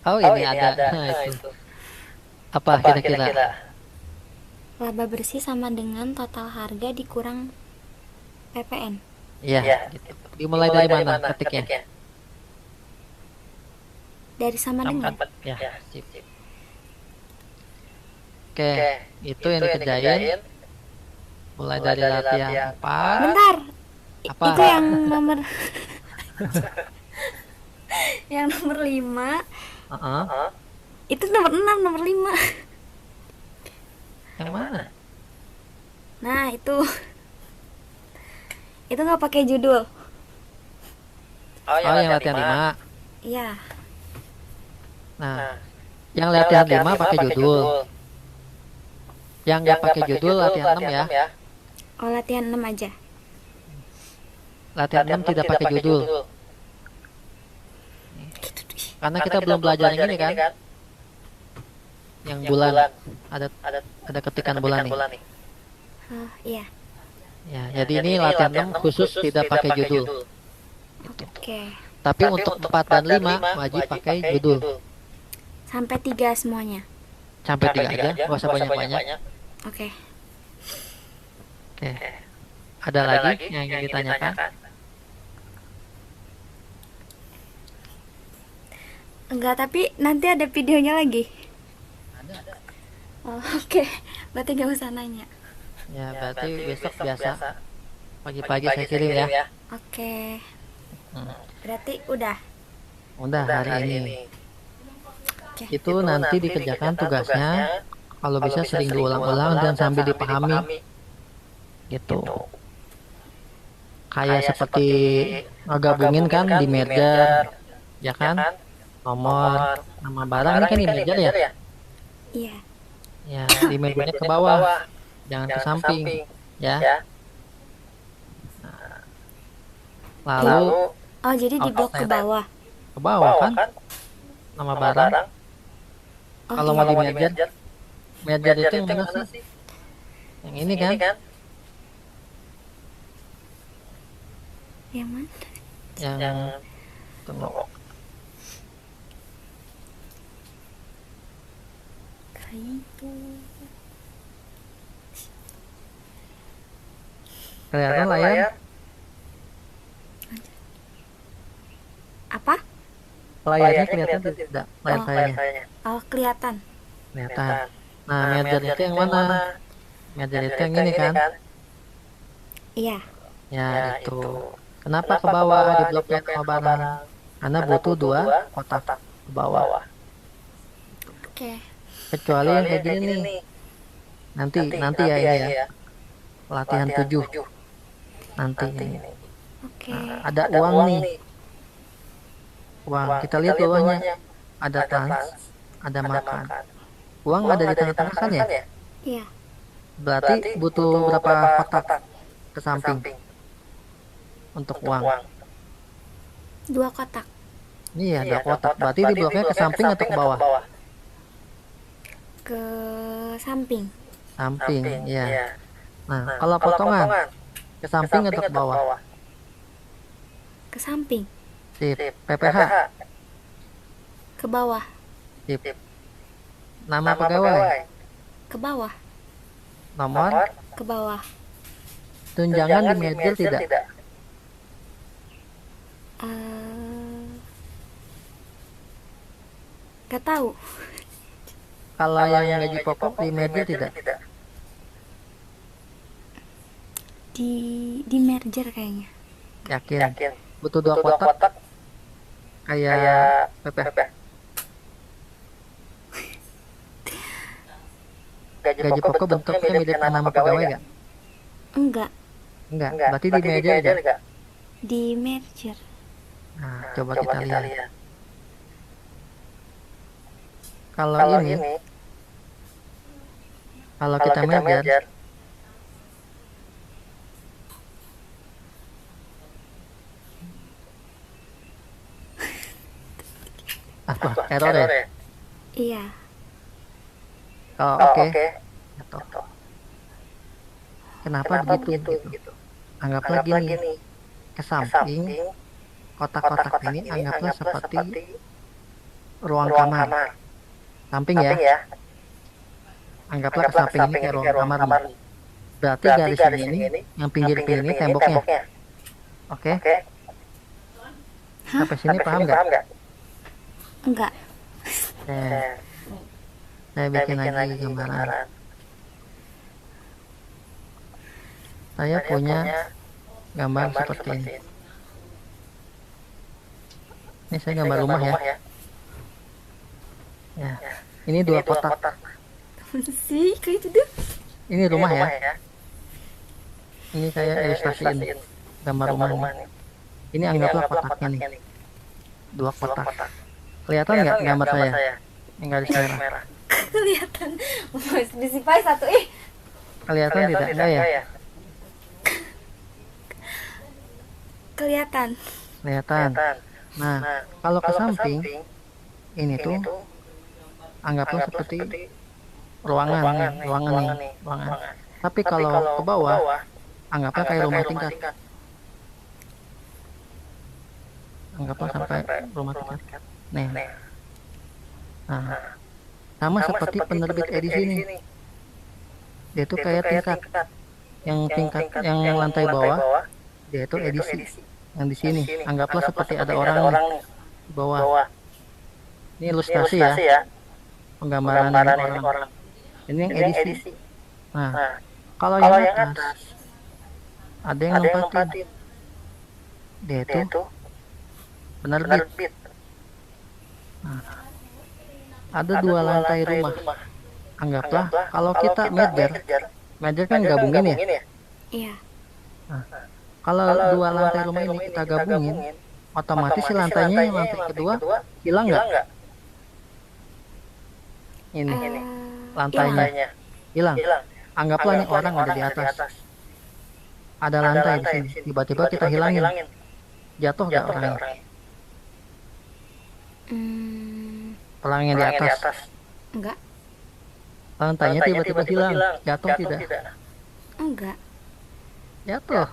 Oh, ini ada. Nah, itu. Apa kira-kira? laba bersih sama dengan total harga dikurang PPN. Iya, gitu. Dimulai dari mana ketiknya? Dari sama dengan. Ya, sip. Oke, itu yang dikerjain. Mulai dari latihan 4. Bentar. Apa? Itu yang nomor yang nomor 5. Heeh. Itu nomor 6, nomor 5. Yang mana? Nah, itu nggak pakai judul. Oh, Oh, yang yang latihan latihan 5. 5. Iya. Nah, Nah, yang yang latihan latihan 5 5 pakai pakai judul. judul. Yang Yang nggak nggak pakai pakai judul judul latihan 6 latihan ya. 6 ya. Oh, latihan 6 aja. Latihan Latihan 6 6 tidak tidak pakai pakai judul. judul. Nih, karena Karena kita kita belum belum belajar yang belajar ini yang kan, ini kan. yang Yang bulan. bulan. Ada Ada ada ada ketikan bulan ketikan nih. bulan nih. Oh, iya. Ya, Ya, jadi jadi ini ini latihan latihan 6 6 khusus khusus tidak tidak pakai pakai judul. judul. Gitu. Oke. Tapi Tapi untuk untuk 4 dan 4 dan 5 5 wajib wajib pakai pakai judul. judul. Sampai 3 semuanya. Sampai Sampai 3 3 aja, aja, nggak usah nggak usah banyak-banyak. Oke. banyak-banyak. Oke. Ada Ada lagi lagi yang ingin yang ingin ditanyakan? ditanyakan? Enggak, tapi nanti ada videonya lagi. Oh, oke. Berarti nggak usah nanya. Ya, Ya, berarti berarti besok besok biasa biasa pagi-pagi pagi-pagi saya saya kirim ya. kirim ya. Oke. Hmm. Berarti udah. Udah Udah hari hari ini. ini. Oke. Itu nanti dikerjakan tugasnya. Kalau Kalau bisa sering diulang-ulang dan sambil dipahami gitu. gitu. Kayak Kayak seperti ngegabungin ngegabungin kan di di merger, merger, ya ya kan? kan? Nomor, Nomor nama barang ini barang kan ini di kan di merger ya. merger ya. Iya. Ya, di Di mergernya ke mergernya ke bawah, bawah, jangan ke jangan ke samping, samping. ya. Ya. Lalu Lalu Oh, jadi di blok ke outlet bawah. ke bawah bawah kan kan nama nama barang. barang. Oh, Kalau iya. mau Kalau di mau di merger, merger, merger merger itu yang itu yang mana mana sih? sih? Yang ini Yang kan? ini kan? Yang mana? Yang Yang tunggu. Itu. Kelihatan kelihatan layar? layar. Apa? Layarnya Layarnya kelihatan kelihatan tidak? Oh. Layar layar sayanya sayanya. Oh, kelihatan. kelihatan. Kelihatan. Nah, Nah, mergernya itu yang mana? Merger itu yang ini kan? Iya. Ya, Ya, itu. itu. Kenapa ke Kenapa ke bawah bawah dibloknya dibloknya sama sama barang? barang? Karena Karena butuh butuh dua dua kotak kotak ke ke bawah. bawah. Oke. Kecuali yang Kecuali kayak yang gini kayak gini nih. nih. Nanti Nanti ya ini ya. ini ya. Latihan Latihan 7 7 nanti nanti ini. ini. Oke. Nah, ada Ada uang uang nih. nih. Uang. Uang. Kita Kita lihat lihat bawahnya. bawahnya. Ada Ada trans, trans, ada ada makan. makan. Uang Uang ada di ada di tengah-tengah kan tengah-tengah ya? kan ya? Iya. Berarti Berarti butuh butuh berapa berapa kotak kotak ke ke samping samping untuk untuk uang? uang? 2 kotak. Iya, Iya, dua dua kotak. kotak. Berarti di Berarti bloknya ke dibloknya ke samping atau samping ke atau bawah? ke bawah? Ke samping. Samping, Samping. iya. Iya. Nah, Nah, kalau kalau potongan potongan ke ke samping samping atau ke atau ke bawah? bawah? Ke samping. Sip. Sip. PPH. Ke bawah. Sip. Sip. Nama Nama pegawai. pegawai. Ke bawah. Nomor. Nomor. Ke bawah. Tunjangan di Tunjangan di merger merger tidak? tidak? Eh, Gak tahu. Kalau Kalau yang gaji pokok di di merger merger tidak? tidak? Di merger kayaknya. Yakin. Yakin. Butuh dua Butuh dua kotak kotak kayak kayak PPH. PPH. Gaji Gaji pokok pokok bentuknya bentuknya mirip mirip nama nama pegawai pegawai nggak? nggak? Enggak. Enggak. Enggak. Berarti di Berarti di merger merger nggak? nggak? Di merger. Nah, Nah, coba coba kita lihat. lihat. Kalau Kalau ini, ini, kalau kalau kita kita merger, merger, apa? apa? Error ya? ya? Iya. Oh, Oh, oke. oke. Atau Atau, kenapa kenapa begitu? begitu? Gitu. Gitu. Anggaplah Anggaplah gini, gini, ke ke samping samping kotak-kotak kotak-kotak ini ini anggaplah anggaplah seperti seperti ruang ruang kamar. kamar. Samping ya, Samping ya, anggaplah ke anggaplah ke samping ini samping kayak ini ruang kayak ruang kamar kamar. nih. Berarti Berarti garis garis ini, ini yang yang pinggir-pinggir ini pinggir-pinggir ini temboknya. temboknya. Oke, Oke, sampai sini sampai paham sini nggak? paham nggak? Enggak. Nah, Nah, saya saya bikin bikin lagi lagi gambaran. gambaran. Saya Saya punya punya gambar gambar seperti ini. seperti ini. Ini saya Ini gambar rumah ya. ya. Ya, ini Ini dua dua kotak. kotak. Sih, kayak itu deh. Ini rumah ya. Ini saya ilustrasiin gambar rumah nih. Ini anggaplah kotaknya nih, dua kotak. Kelihatan nggak gambar saya? Yang garis merah. Kelihatan. Disipai satu. Ih, Kelihatan tidak? Enggak ya? kelihatan. Kelihatan. Nah, kalau ke samping, ini tuh anggaplah seperti ruangan nih, ruangan. Tapi kalau ke bawah, anggaplah kayak rumah tingkat. Anggaplah sampai rumah tingkat. Nih, nah, sama seperti penerbit edisi nih. Dia tuh kayak tingkat. Yang lantai bawah, dia itu edisi. Yang di sini, anggaplah seperti ada orang nih di bawah. Ini ilustrasi ya, penggambaran ini orang. Ini yang edisi. Nah, kalau yang atas, ada yang nempatin. Dia itu penerbit. Nah, ada dua lantai rumah. Anggaplah kalau kita merger kan gabungin ya. Iya. Nah, kalau dua lantai rumah ini kita gabungin, otomatis si lantainya yang lantai kedua hilang nggak? Ini lantainya hilang. Anggaplah nih orang ada di atas. Ada lantai di sini. Tiba-tiba kita hilangin. Jatuh nggak orangnya? Orangnya di atas. Enggak. Lantainya tiba-tiba hilang. Jatuh tidak? Enggak. Jatuh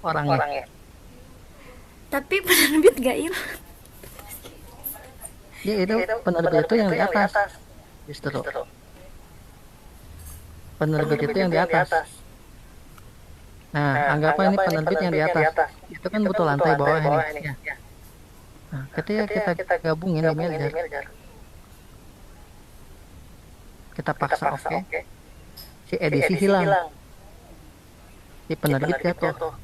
orangnya. Tapi penerbit gak hilang. Ya itu penerbit itu yang di atas. Justru. Penerbit itu yang di atas. Nah, anggaplah ini penerbit yang di atas. Itu kan butuh lantai bawah ini. Ya. Nah, ketika kita gabungin di merger, kita paksa oke. Si edisi hilang. Si penerbit jatuh.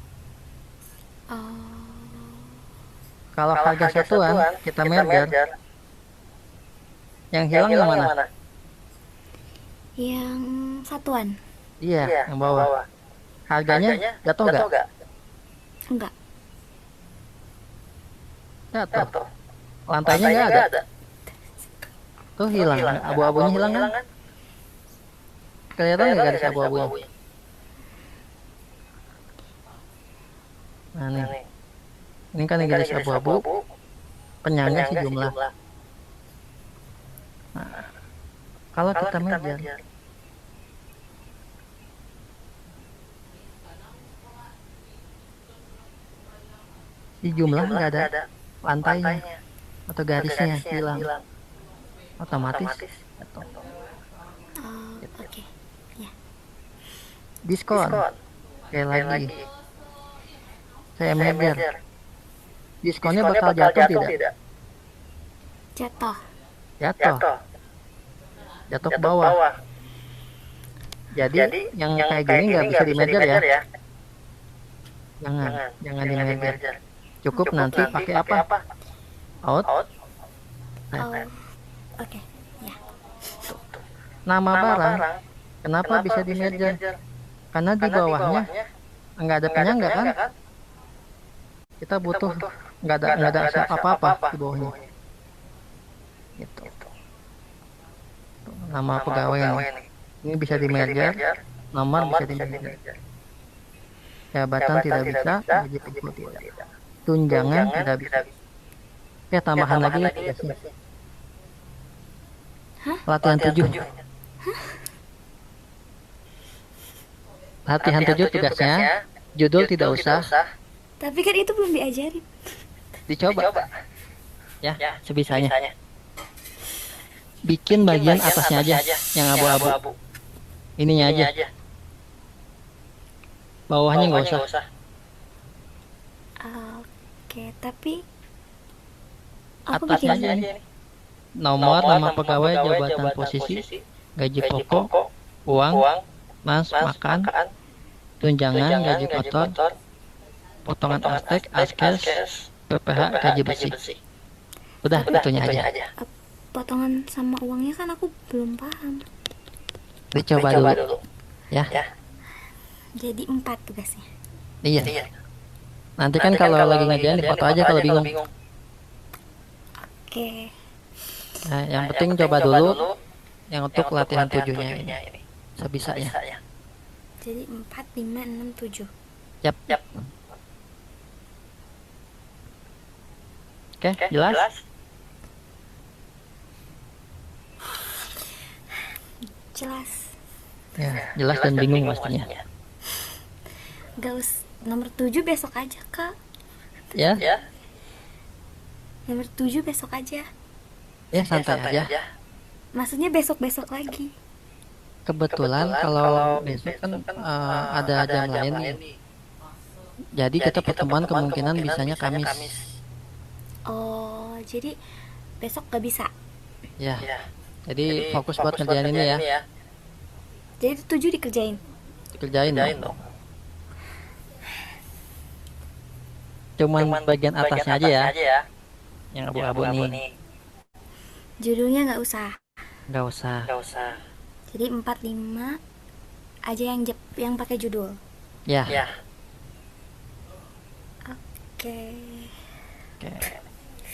Kalau harga satuan kita merger, yang hilang yang mana? Yang satuan. Iya, yang bawah. Harganya jatuh nggak? Enggak. Jatuh. Lantainya nggak ada. Tuh hilang. Abu-abunya hilang kan? Kelihatan nggak garis abu-abunya? Nah nih, ini kan garis abu-abu, penyangga sih jumlah. Nah, kalau kita merger, di jumlah nggak ada lantainya atau garisnya hilang, otomatis jatuh. Oke. Ya. Diskon, sekali lagi, saya merger, diskonnya bakal jatuh tidak? Jatuh. Jatuh ke bawah. Jadi yang kayak gini nggak bisa di merger ya. Jangan di merger. Cukup nanti pakai apa? Out. Oke. Ya. Nama barang. Kenapa bisa di merger? Karena di bawahnya nggak ada penyangga kan? Kita butuh nggak ada apa-apa di bawahnya. Gitu. Nama pegawai ini bisa di merger, nomor bisa di merger. Jabatan tidak bisa, gaji pokok tidak. Tunjangan tidak bisa. Ya tambahan lagi ya tugasnya. Latihan 7. Latihan 7 tugasnya. Judul tidak usah. Tapi kan itu belum diajarin. Dicoba. Ya, sebisanya. Bikin bagian atasnya aja yang abu-abu. Ininya aja. Bawahnya nggak usah. Oke, tapi aku Atasnya bikin aja nih. Nomor, nama pegawai, jabatan, posisi, gaji pokok, uang, makan, tunjangan, gaji kotor, potongan astek, askes, PPH, gaji bersih. Udah, itunya aja. potongan sama uangnya kan aku belum paham. Dicoba dulu. Ya. Jadi 4 tugasnya. Iya. Nanti kan kalau lagi ngerjain di foto aja kalau bingung. Oke. Nah, yang penting coba dulu yang untuk latihan tujuhnya ini. Sebisanya. Jadi 4, 5, 6, 7. Yap. Oke, jelas? Jelas. Ya, jelas dan bingung pastinya. Gak usah. Nomor 7 besok aja, Kak. Ya, Nomor 7 besok aja. ya santai aja. Maksudnya besok-besok lagi. Kebetulan kalau besok kan ada jam lain nih. Jadi kita pertemuan kemungkinan bisanya Kamis. Oh, jadi besok gak bisa. Ya, jadi fokus buat kerjaan ini ya. Jadi itu 7 dikerjain. Dikerjain dong. Cuman bagian atasnya aja ya, yang abu-abu nih. Judulnya gak usah. Nggak usah. Jadi 4, 5 aja yang pakai judul. Ya, Oke. oke.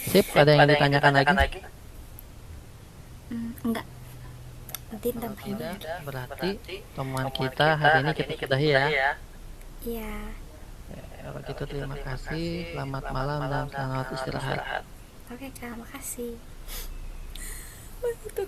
Sip, ada yang ditanyakan lagi? Enggak. Nanti tambahin Tidak, lagi. berarti temuan kita hari ini kita sudahi ya. Iya. Kalau gitu terima kasih, selamat malam dan selamat istirahat. Oke, Kak, makasih.